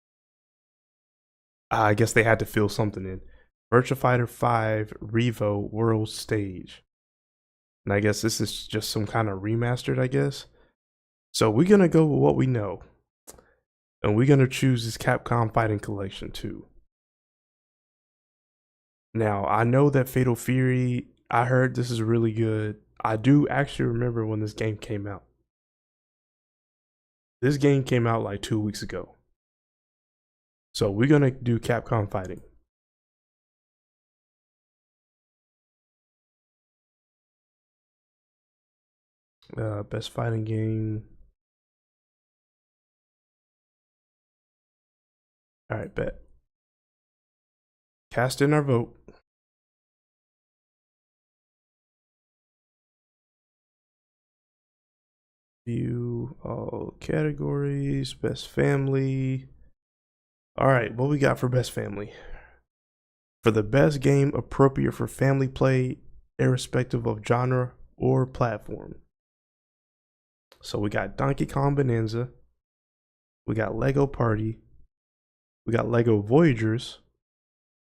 I guess they had to fill something in. Virtua Fighter 5 Revo World Stage. And I guess this is just some kind of remastered, I guess. So we're gonna go with what we know. And we're gonna choose this Capcom Fighting Collection 2. Now, I know that Fatal Fury, I heard this is really good. I do actually remember when this game came out. This game came out like 2 weeks ago. So we're gonna do Capcom Fighting. Best fighting game. All right, bet. Cast in our vote. View all categories. Best family. All right, what we got for best family? For the best game appropriate for family play, irrespective of genre or platform. So we got Donkey Kong Bonanza. We got Lego Party. We got Lego Voyagers,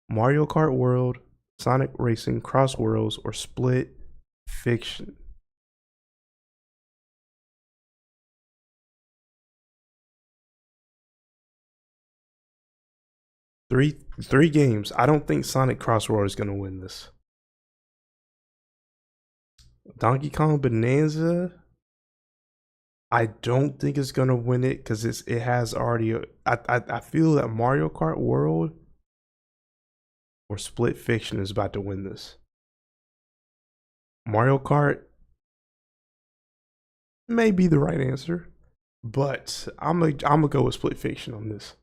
Mario Kart World, Sonic Racing, Cross Worlds, or Split Fiction. Three games. I don't think Sonic Cross World is gonna win this. Donkey Kong Bonanza, I don't think it's gonna win it because it has already. I feel that Mario Kart World or Split Fiction is about to win this. Mario Kart may be the right answer, but I'm gonna go with Split Fiction on this.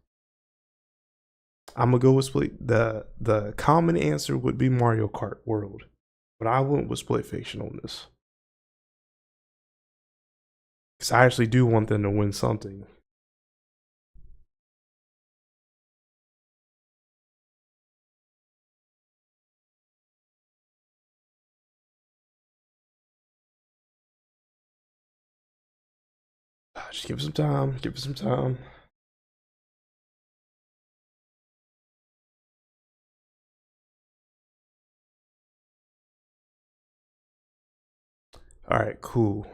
I'm gonna go with Split. The common answer would be Mario Kart World, but I went with Split Fiction on this because I actually do want them to win something. Just give it some time. Give it some time. All right, cool.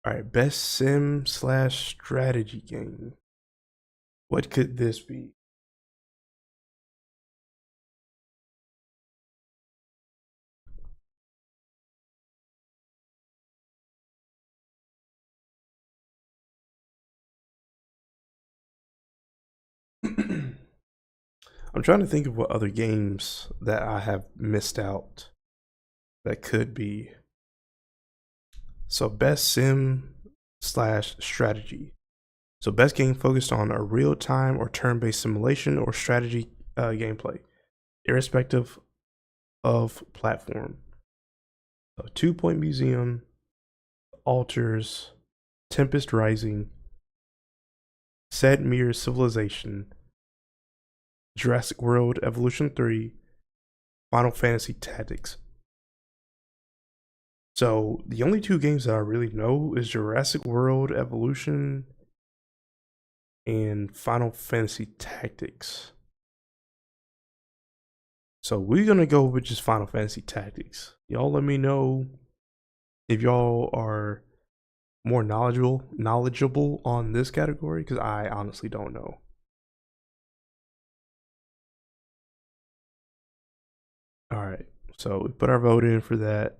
All right, best sim / strategy game. What could this be? I'm trying to think of what other games that I have missed out that could be. So best sim / strategy. So best game focused on a real-time or turn-based simulation or strategy gameplay, irrespective of platform. So 2 Point Museum, Alters, Tempest Rising, Sid Meier's Civilization, Jurassic World Evolution 3, Final Fantasy Tactics. So the only 2 games that I really know is Jurassic World Evolution and Final Fantasy Tactics. So we're gonna go with just Final Fantasy Tactics. Y'all let me know if y'all are more knowledgeable on this category, because I honestly don't know. All right, so we put our vote in for that.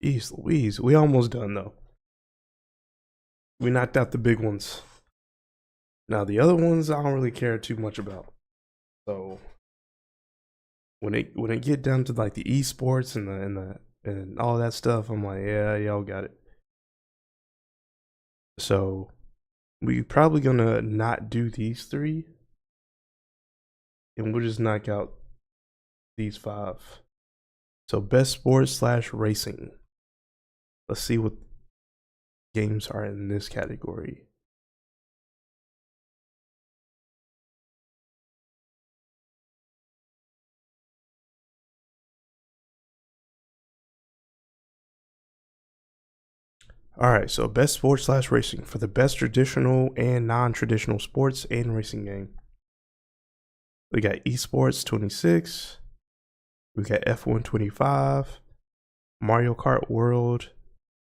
Jeez Louise, we almost done though. We knocked out the big ones. Now the other ones I don't really care too much about. So when it get down to like the esports and all that stuff, I'm like, yeah, y'all got it. So We probably gonna not do these three, and we'll just knock out these five. So best sports slash racing. Let's see what games are in this category. All right, so best sports slash racing for the best traditional and non-traditional sports and racing game. We got esports 26. We got F1 25, Mario Kart World,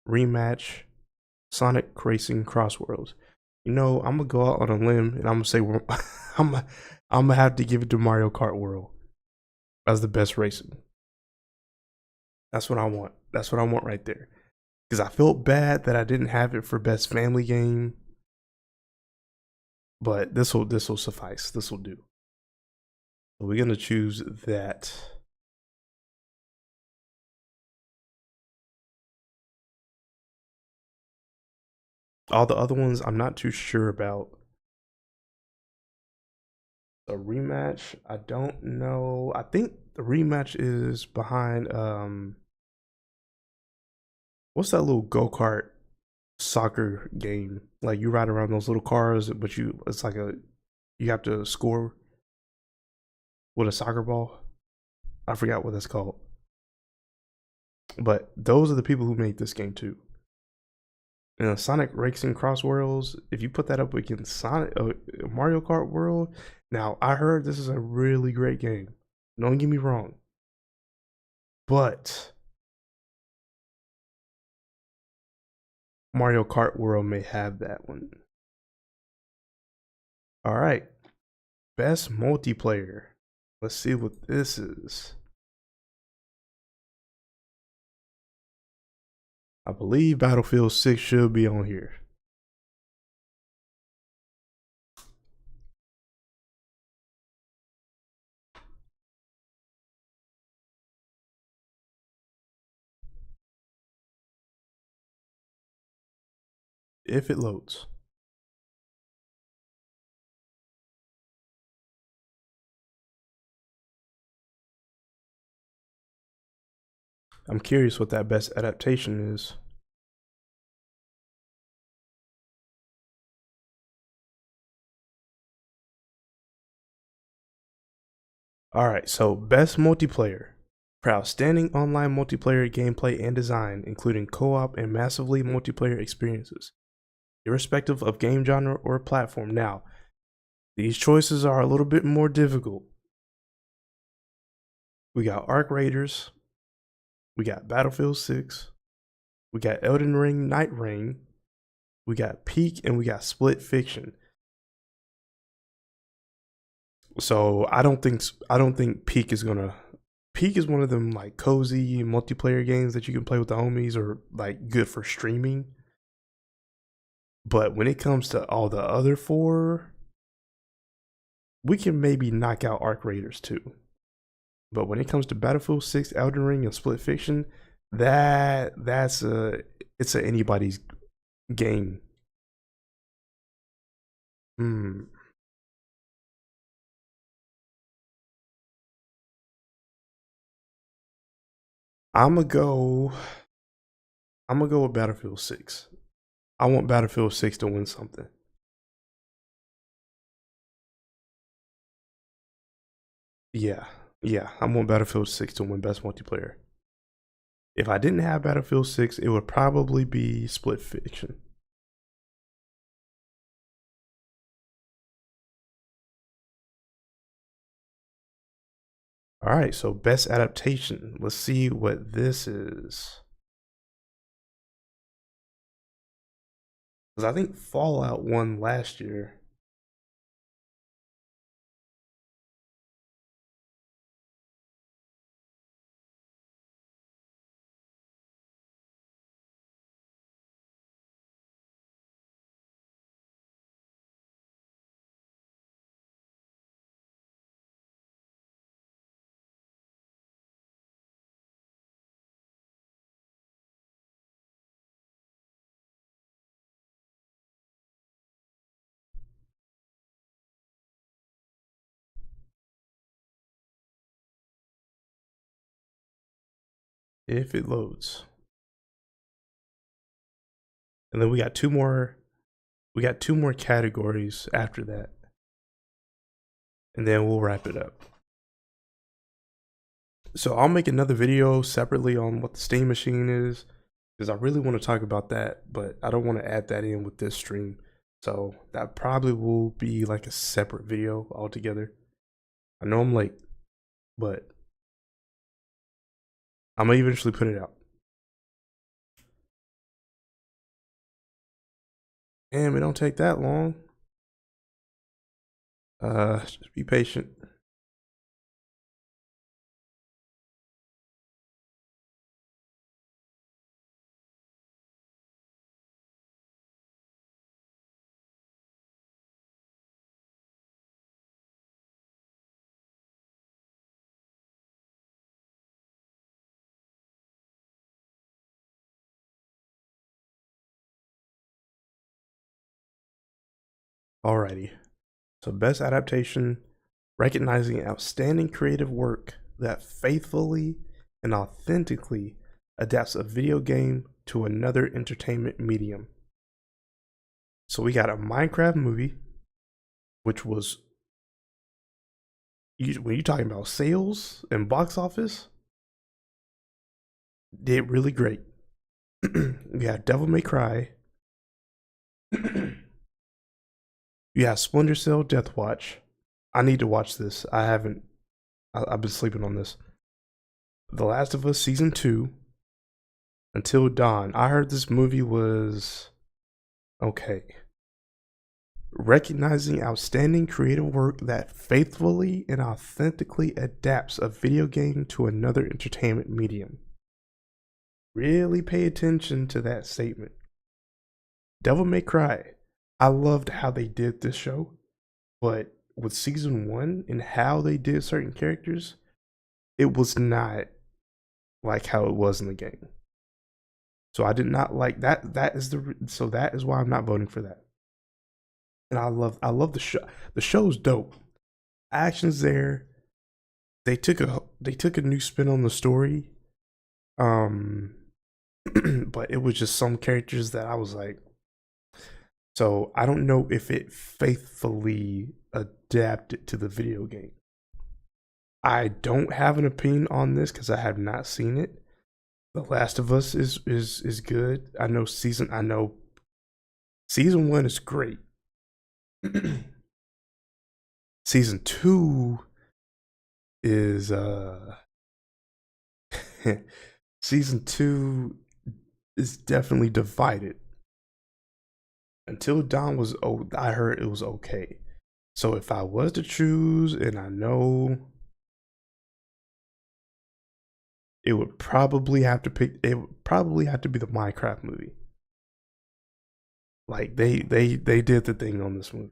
Rematch, Sonic Racing Cross Worlds. You know, I'm gonna go out on a limb and I'm gonna say I'm I'm gonna have to give it to Mario Kart World as the best racing. That's what I want. That's what I want right there. Because I felt bad that I didn't have it for best family game, but this will suffice. This will do. So we're gonna choose that. All the other ones I'm not too sure about. A rematch, I don't know. I think the rematch is behind what's that little go-kart soccer game? Like you ride around those little cars, but it's like you have to score with a soccer ball. I forgot what that's called. But those are the people who made this game too. And Sonic Racing Cross Worlds, if you put that up against Sonic Mario Kart World, now I heard this is a really great game. Don't get me wrong. But Mario Kart World may have that one. All right. Best multiplayer. Let's see what this is. I believe Battlefield 6 should be on here. If it loads. I'm curious what that best adaptation is. All right, so best multiplayer. For outstanding online multiplayer gameplay and design, including co-op and massively multiplayer experiences, irrespective of game genre or platform. Now, these choices are a little bit more difficult. We got Arc Raiders, we got Battlefield 6, we got Elden Ring Night Ring, we got Peak, and we got Split Fiction. So I don't think Peak is gonna. Peak is one of them like cozy multiplayer games that you can play with the homies or like good for streaming. But when it comes to all the other four, we can maybe knock out Arc Raiders too. But when it comes to Battlefield 6, Elden Ring, and Split Fiction, it's a anybody's game. Hmm. I'm gonna go. I'm gonna go with Battlefield 6. I want Battlefield 6 to win something. Yeah, yeah. I want Battlefield 6 to win best multiplayer. If I didn't have Battlefield 6, it would probably be Split Fiction. All right, so best adaptation. Let's see what this is. Because I think Fallout won last year. If it loads. And then we got two more categories after that. And then we'll wrap it up. So I'll make another video separately on what the Steam machine is, because I really want to talk about that, but I don't want to add that in with this stream. So that probably will be like a separate video altogether. I know I'm late, but I'm gonna eventually put it out. And it don't take that long. Just be patient. Alrighty. So best adaptation, recognizing outstanding creative work that faithfully and authentically adapts a video game to another entertainment medium. So we got a Minecraft movie, which was, when you're talking about sales and box office, did really great. We have Devil May Cry. You have Splinter Cell Death Watch. I need to watch this. I haven't. I've been sleeping on this. The Last of Us Season 2. Until Dawn. I heard this movie was okay. Recognizing outstanding creative work that faithfully and authentically adapts a video game to another entertainment medium. Really pay attention to that statement. Devil May Cry. I loved how they did this show, but with season 1 and how they did certain characters, it was not like how it was in the game. So I did not like that. That is why I'm not voting for that. And I love the show. The show's dope. Action's there. They took a new spin on the story. But it was just some characters that I was like, so I don't know if it faithfully adapted to the video game. I don't have an opinion on this because I have not seen it. The Last of Us is good. I know season 1 is great. Season 2 is season 2 is definitely divided. Until Dawn was, I heard it was okay. So if I was to choose, and I know, it would probably have to be the Minecraft movie. Like they did the thing on this movie.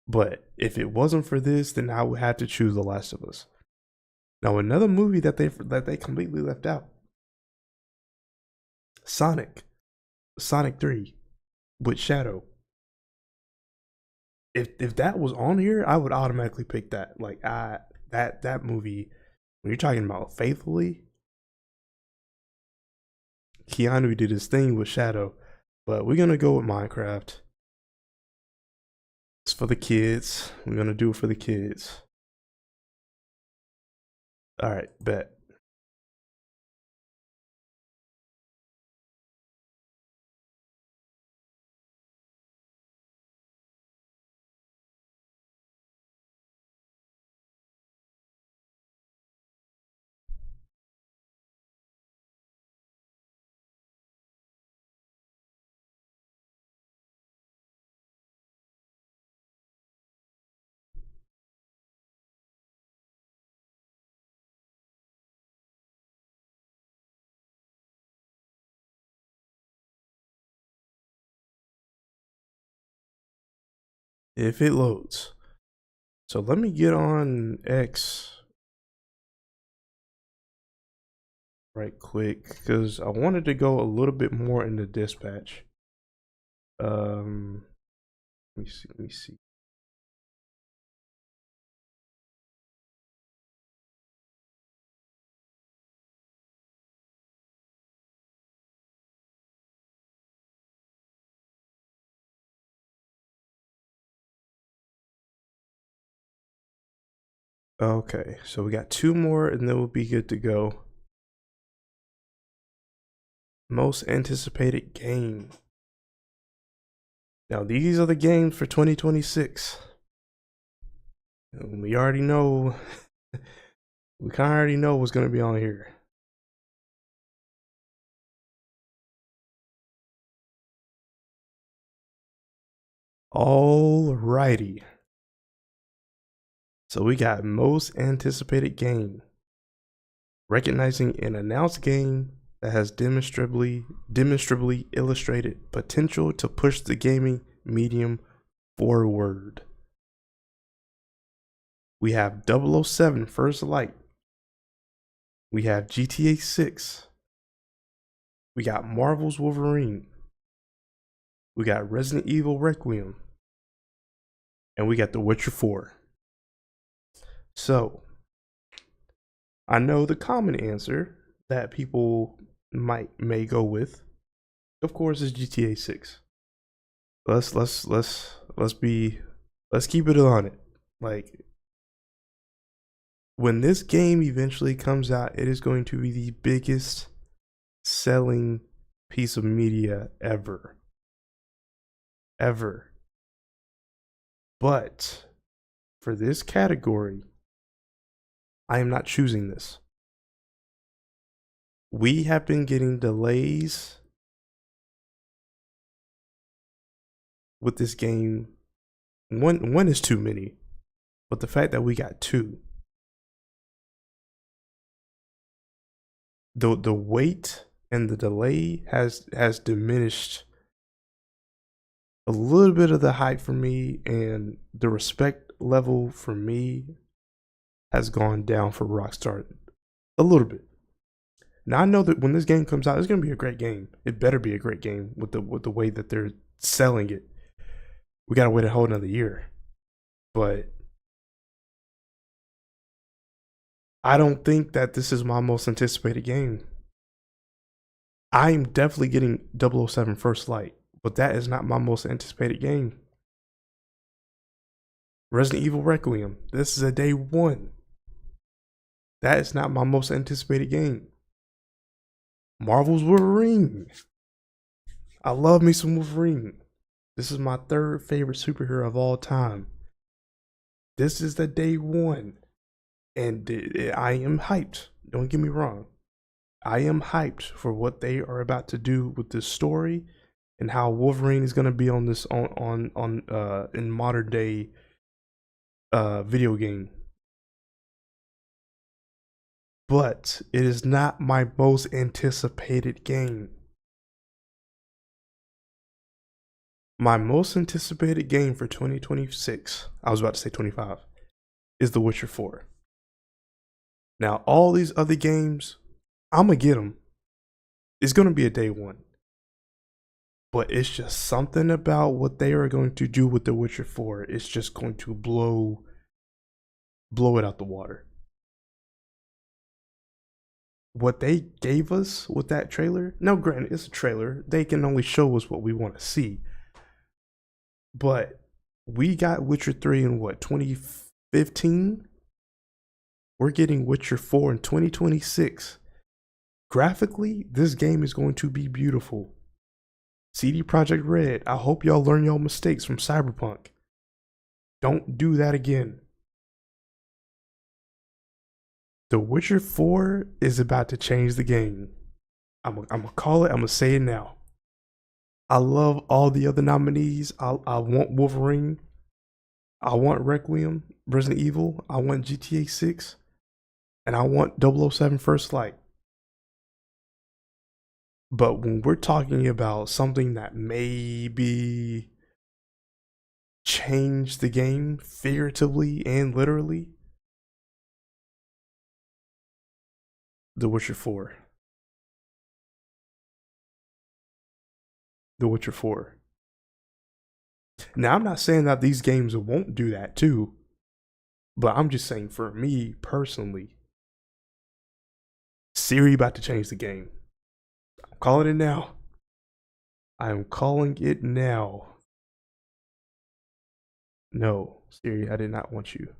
But if it wasn't for this, then I would have to choose The Last of Us. Now another movie that they completely left out. Sonic 3 with Shadow. If that was on here, I would automatically pick that. Like that movie, when you're talking about faithfully, Keanu did his thing with Shadow, but we're gonna go with Minecraft. It's for the kids. We're gonna do it for the kids. All right, bet. If it loads. So let me get on X right quick because I wanted to go a little bit more into dispatch. Let me see. Okay, so we got two more and then we'll be good to go. Most anticipated game. Now, these are the games for 2026. We already know, we kind of already know what's going to be on here. Alrighty. So we got most anticipated game. Recognizing an announced game that has demonstrably illustrated potential to push the gaming medium forward. We have 007 First Light. We have GTA 6. We got Marvel's Wolverine. We got Resident Evil Requiem. And we got The Witcher 4. So, I know the common answer that people may go with, of course, is GTA 6. Let's keep it on it. Like, when this game eventually comes out, it is going to be the biggest selling piece of media ever. Ever. But for this category, I am not choosing this. We have been getting delays with this game. One is too many, but the fact that we got two, the wait and the delay has diminished a little bit of the hype for me, and the respect level for me has gone down for Rockstar a little bit. Now I know that when this game comes out, it's gonna be a great game. It better be a great game with the way that they're selling it. We gotta wait a whole another year, but I don't think that this is my most anticipated game. I'm definitely getting 007 First Light, but that is not my most anticipated game. Resident Evil Requiem, this is a day one. That is not my most anticipated game. Marvel's Wolverine. I love me some Wolverine. This is my third favorite superhero of all time. This is the day one. And I am hyped. Don't get me wrong. I am hyped for what they are about to do with this story and how Wolverine is going to be on this in modern day video game. But it is not my most anticipated game. My most anticipated game for 2026, I was about to say 25, is The Witcher 4. Now, all these other games, I'm going to get them. It's going to be a day one. But it's just something about what they are going to do with The Witcher 4. It's just going to blow it out the water. What they gave us with that trailer, now granted, it's a trailer. They can only show us what we want to see. But we got Witcher 3 in what, 2015? We're getting Witcher 4 in 2026. Graphically, this game is going to be beautiful. CD Projekt Red, I hope y'all learn y'all mistakes from Cyberpunk. Don't do that again. The Witcher 4 is about to change the game. I'm gonna call it, I'm gonna say it now. I love all the other nominees. I want Wolverine. I want Requiem, Resident Evil. I want GTA 6. And I want 007 First Light. But when we're talking about something that maybe change the game figuratively and literally, The Witcher 4. The Witcher 4. Now, I'm not saying that these games won't do that too, but I'm just saying for me personally, Siri about to change the game. I'm calling it now. I am calling it now. No, Siri, I did not want you.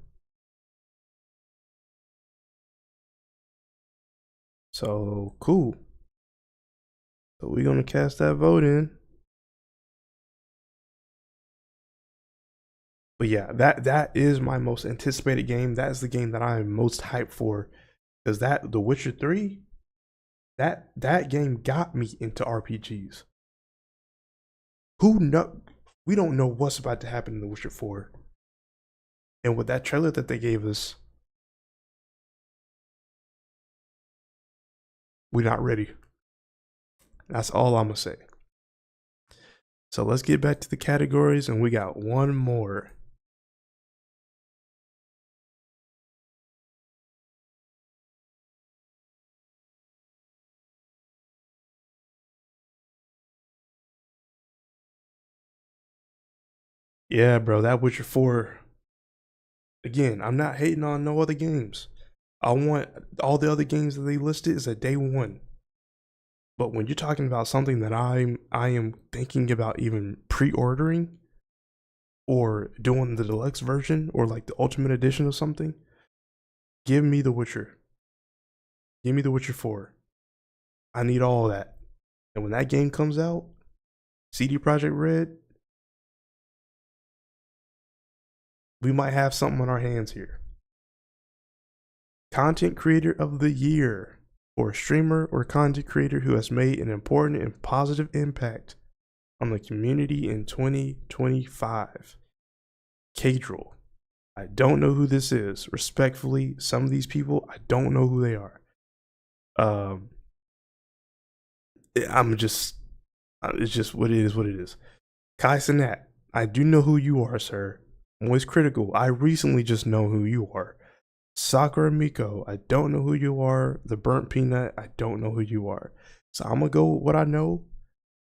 So cool. So we're gonna cast that vote in. But yeah, that is my most anticipated game. That is the game that I am most hyped for. Because that The Witcher 3, that game got me into RPGs. Who know we don't know what's about to happen in The Witcher 4. And with that trailer that they gave us, we're not ready. That's all I'm gonna say. So let's get back to the categories, and we got one more. Yeah, bro, that Witcher 4. Again, I'm not hating on no other games. I want all the other games that they listed is a day one. But when you're talking about something that I am thinking about even pre-ordering or doing the deluxe version or like the ultimate edition of something, give me The Witcher. Give me The Witcher 4. I need all of that. And when that game comes out, CD Projekt Red, we might have something on our hands here. Content Creator of the Year, or a streamer or content creator who has made an important and positive impact on the community in 2025. Cadril. I don't know who this is. Respectfully, some of these people, I don't know who they are. I'm just, it's just what it is, what it is. Kai Cenat, I do know who you are, sir. Moist Critical, I recently just know who you are. Sakura Miko, I don't know who you are. The Burnt Peanut, I don't know who you are. So I'm gonna go with what I know,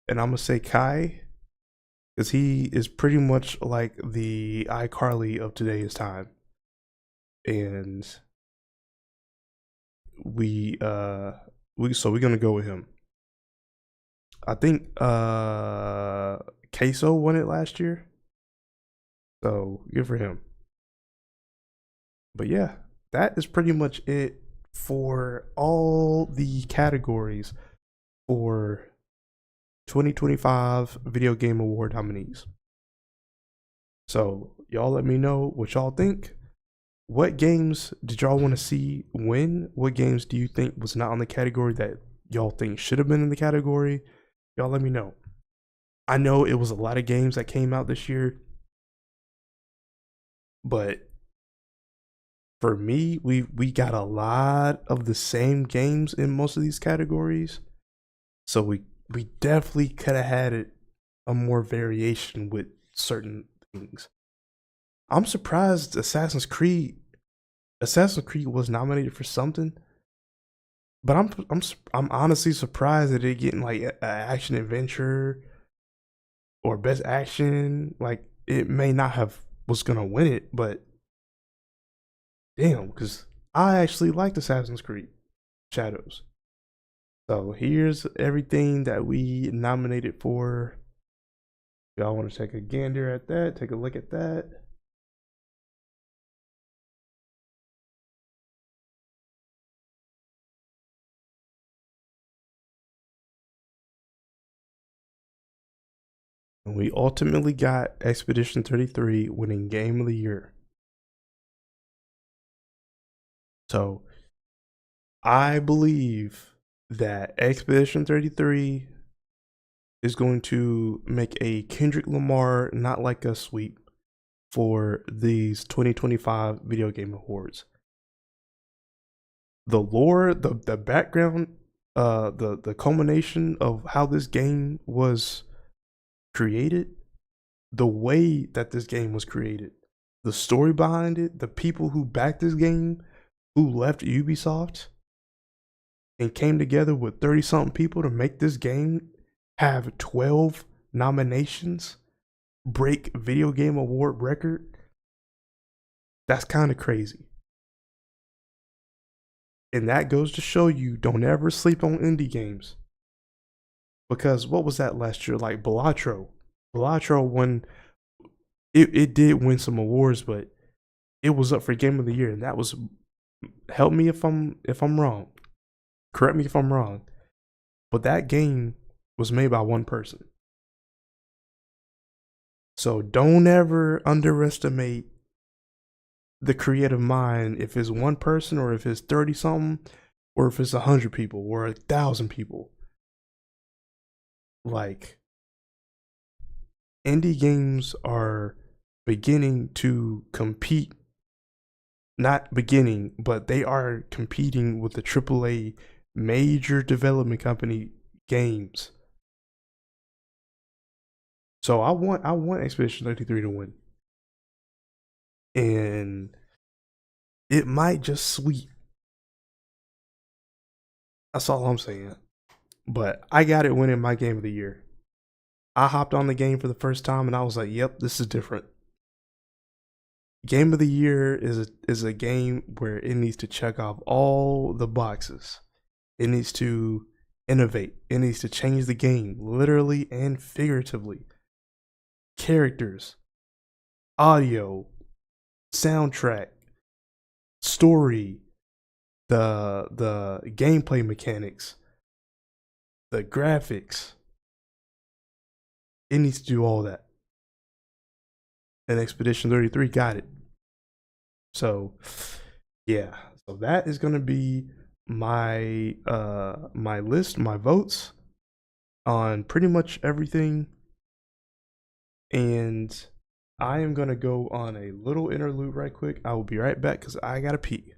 and I'm gonna say Kai, because he is pretty much like the iCarly of today's time. And we're gonna go with him. I think Queso won it last year. So good for him. But yeah, that is pretty much it for all the categories for 2025 Video Game Award nominees. So y'all let me know what y'all think. What games did y'all want to see win? What games do you think was not on the category that y'all think should have been in the category? Y'all let me know. I know it was a lot of games that came out this year, but for me, we got a lot of the same games in most of these categories. So we definitely could have had it a more variation with certain things. I'm surprised Assassin's Creed was nominated for something, but I'm honestly surprised that it getting like a action adventure or best action. Like it may not have was gonna win it, but damn, because I actually liked Assassin's Creed Shadows. So here's everything that we nominated for. Y'all want to take a gander at that? Take a look at that. And we ultimately got Expedition 33 winning Game of the Year. So I believe that Expedition 33 is going to make a Kendrick Lamar Not Like Us sweep for these 2025 Video Game Awards. The lore, the background, the culmination of how this game was created, the way that this game was created, the story behind it, the people who backed this game, who left Ubisoft and came together with 30 something people to make this game have 12 nominations, break Video Game Award record. That's kind of crazy. And that goes to show you, don't ever sleep on indie games. Because what was that last year? Like Balatro won. It did win some awards, but it was up for Game of the Year, and that was, help me if I'm wrong. Correct me if I'm wrong, but that game was made by one person. So don't ever underestimate the creative mind if it's one person or if it's 30 something or if it's 100 people or 1,000 people. Like, indie games are beginning to compete, not beginning, but they are competing with the AAA major development company games. So I want Expedition 33 to win. And it might just sweep. That's all I'm saying. But I got it winning my game of the year. I hopped on the game for the first time and I was like, "Yep, this is different." Game of the year is a game where it needs to check off all the boxes. It needs to innovate. It needs to change the game, literally and figuratively. Characters, audio, soundtrack, story, the gameplay mechanics, the graphics. It needs to do all that. And Expedition 33 got it. So yeah. So that is gonna be my list, my votes on pretty much everything. And I am gonna go on a little interlude right quick. I will be right back because I gotta pee.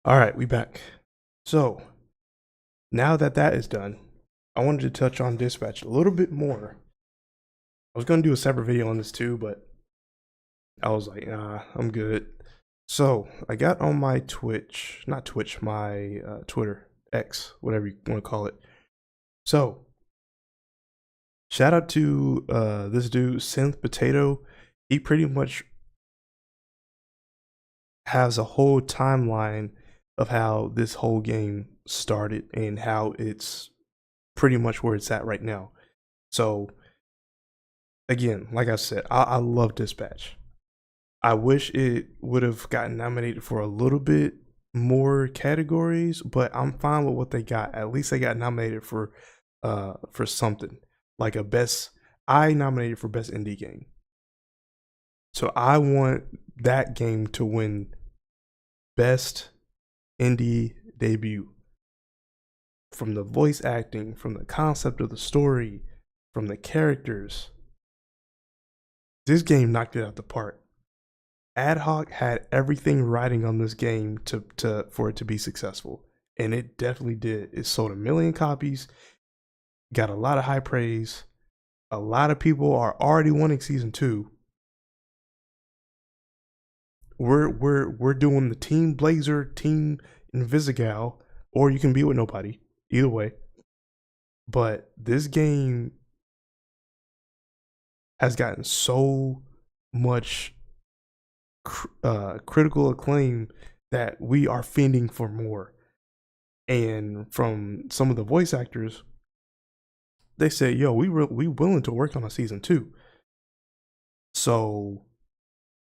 All right, we back. So now that that is done, I wanted to touch on Dispatch a little bit more. I was gonna do a separate video on this too, but I was like, nah, I'm good. So I got on my Twitch, not Twitch, my Twitter, X, whatever you want to call it. So shout out to this dude, Synth Potato. He pretty much has a whole timeline of how this whole game started and how it's pretty much where it's at right now. So again, like I said, I love Dispatch. I wish it would have gotten nominated for a little bit more categories, but I'm fine with what they got. At least they got nominated for something. Like a best I nominated for best indie game. So I want that game to win best indie debut. From the voice acting, from the concept of the story, from the characters. This game knocked it out the park. Ad Hoc had everything riding on this game to for it to be successful, and it definitely did. It sold 1,000,000 copies, got a lot of high praise. A lot of people are already wanting season 2. We're doing the Team Blazer, Team Invisigal, or you can be with nobody. Either way. But this game has gotten so much critical acclaim that we are fending for more. And from some of the voice actors, they said, "Yo, we willing to work on a season 2." So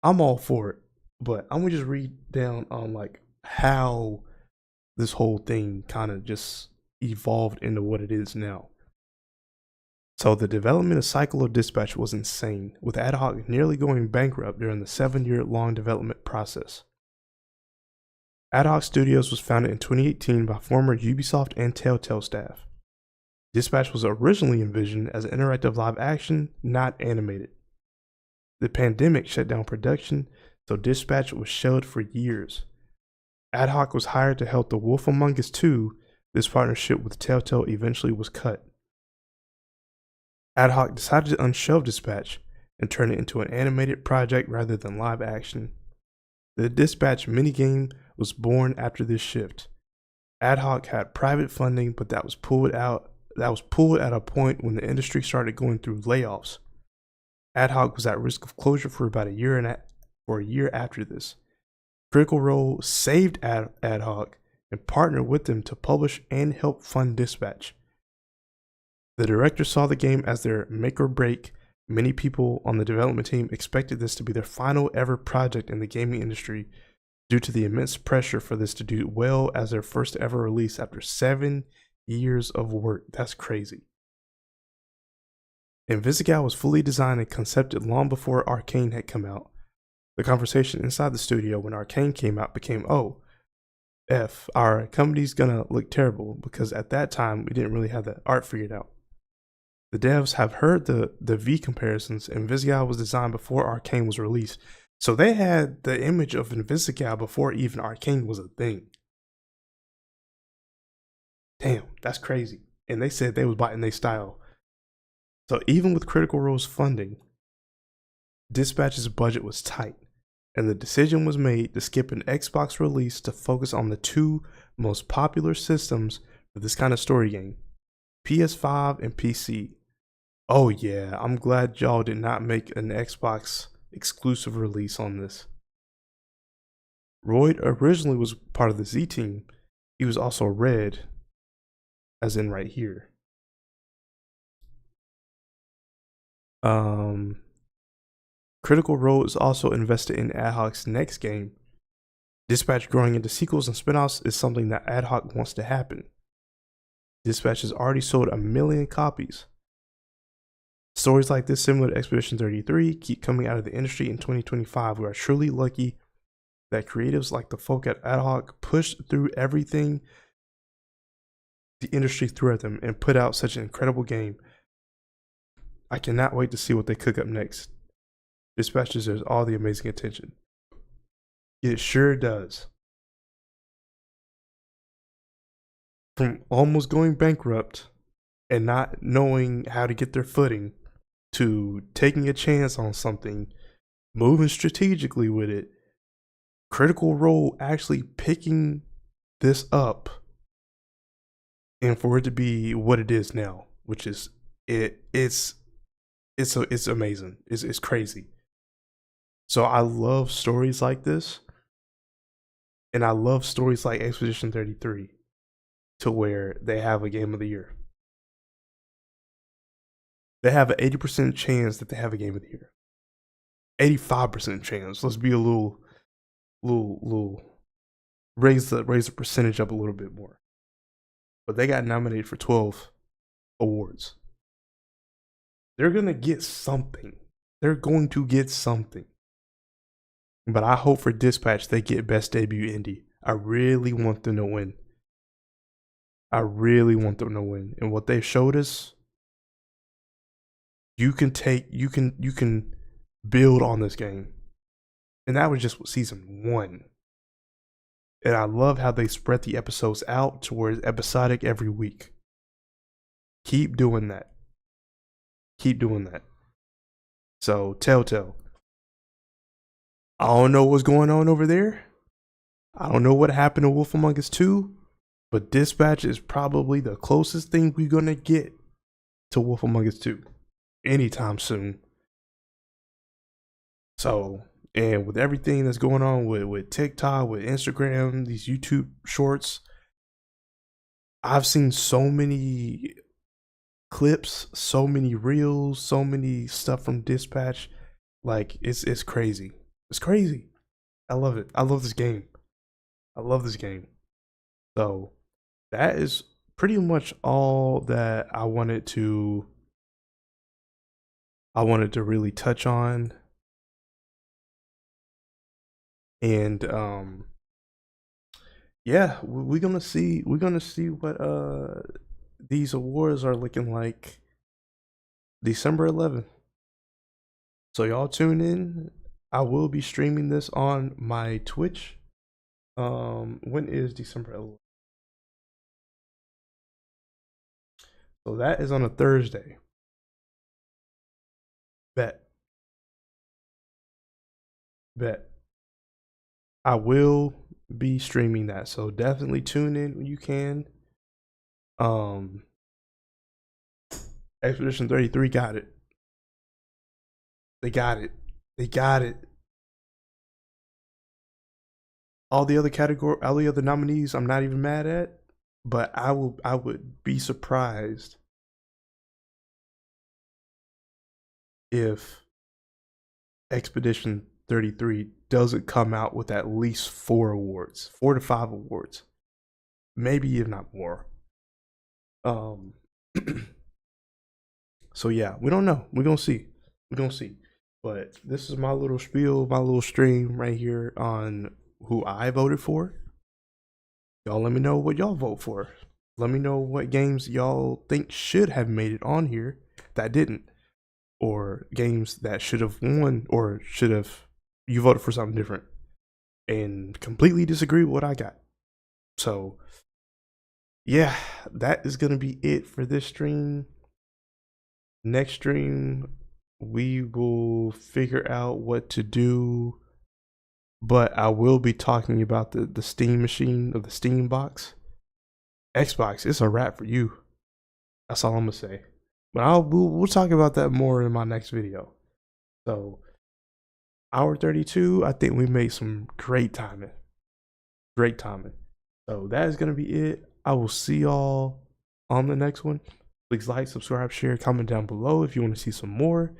I'm all for it. But I'm gonna just read down on like how this whole thing kind of just evolved into what it is now. So the development cycle of Dispatch was insane, with Ad Hoc nearly going bankrupt during the 7-year-long development process. Ad Hoc Studios was founded in 2018 by former Ubisoft and Telltale staff. Dispatch was originally envisioned as an interactive live action, not animated. The pandemic shut down production, so Dispatch was shelved for years. Ad Hoc was hired to help The Wolf Among Us 2. This partnership with Telltale eventually was cut. Ad Hoc decided to unshelve Dispatch and turn it into an animated project rather than live action. The Dispatch minigame was born after this shift. Ad Hoc had private funding, but that was pulled at a point when the industry started going through layoffs. Ad Hoc was at risk of closure for about a year after this. Critical Role saved Ad Hoc and partnered with them to publish and help fund Dispatch. The director saw the game as their make or break. Many people on the development team expected this to be their final ever project in the gaming industry due to the immense pressure for this to do well as their first ever release after 7 years of work. That's crazy. Invisigal was fully designed and concepted long before Arcane had come out. The conversation inside the studio when Arcane came out became, "Oh, our company's gonna look terrible," because at that time we didn't really have the art figured out. The devs have heard the V comparisons. Invisigal was designed before Arcane was released, so they had the image of Invisigal before even Arcane was a thing. Damn, that's crazy. And they said they was biting their style. So even with Critical Role's funding, Dispatch's budget was tight, and the decision was made to skip an Xbox release to focus on the 2 most popular systems for this kind of story game, PS5 and PC. Oh yeah, I'm glad y'all did not make an Xbox exclusive release on this. Roy originally was part of the Z team. He was also Red, as in right here. Critical Role is also invested in Ad Hoc's next game. Dispatch growing into sequels and spin-offs is something that Ad Hoc wants to happen. Dispatch has already sold 1,000,000 copies. Stories like this, similar to Expedition 33, keep coming out of the industry in 2025. We are truly lucky that creatives like the folk at Ad Hoc pushed through everything the industry threw at them and put out such an incredible game. I cannot wait to see what they cook up next. Dispatch deserves all the amazing attention. It sure does. From almost going bankrupt and not knowing how to get their footing to taking a chance on something, moving strategically with it, Critical Role actually picking this up, and for it to be what it is now, which is it's amazing. It's crazy. So I love stories like this, and I love stories like Expedition 33, to where they have a game of the year. They have an 80% chance that they have a game of the year. 85% chance. Let's be a little raise the percentage up a little bit more. But they got nominated for 12 awards. They're gonna get something. They're going to get something. But I hope for Dispatch they get Best Debut Indie. I really want them to win. I really want them to win. And what they've showed us, you can build on this game. And that was just season 1. And I love how they spread the episodes out to where it's episodic every week. Keep doing that. Keep doing that. So, Telltale. I don't know what's going on over there. I don't know what happened to Wolf Among Us 2, but Dispatch is probably the closest thing we're going to get to Wolf Among Us 2 anytime soon. So, and with everything that's going on with TikTok, with Instagram, these YouTube shorts, I've seen so many clips, so many reels, so many stuff from Dispatch. Like, it's crazy. It's crazy. I love it. I love this game. I love this game. So that is pretty much all that I wanted to really touch on. And yeah, we're gonna see what these awards are looking like December 11th. So y'all tune in. I will be streaming this on my Twitch. When is December 11th? So that is on a Thursday. Bet. I will be streaming that. So definitely tune in when you can. Expedition 33 got it. They got it. They got it. All the other nominees, I'm not even mad at, but I would be surprised if Expedition 33 doesn't come out with at least 4 awards, 4 to 5 awards, maybe if not more. So yeah, we don't know. We're gonna see. But this is my little spiel, my little stream right here on who I voted for. Y'all let me know what y'all vote for. Let me know what games y'all think should have made it on here that didn't, or games that should have won, or you voted for something different and completely disagree with what I got. So yeah, that is gonna be it for this stream. Next stream, we will figure out what to do, but I will be talking about the Steam machine, of the Steam box. Xbox, it's a wrap for you. That's all I'm gonna say. But we'll talk about that more in my next video. So, hour 32, I think we made some great timing. Great timing. So that is gonna be it. I will see y'all on the next one. Please like, subscribe, share, comment down below if you want to see some more.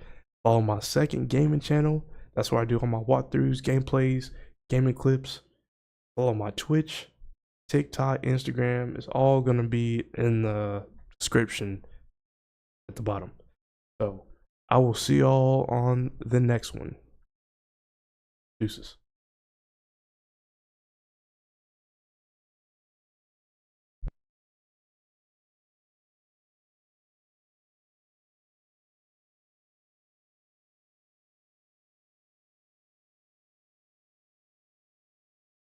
Follow my second gaming channel. That's where I do all my walkthroughs, gameplays, gaming clips. Follow my Twitch, TikTok, Instagram. It's all going to be in the description at the bottom. So I will see y'all on the next one. Deuces.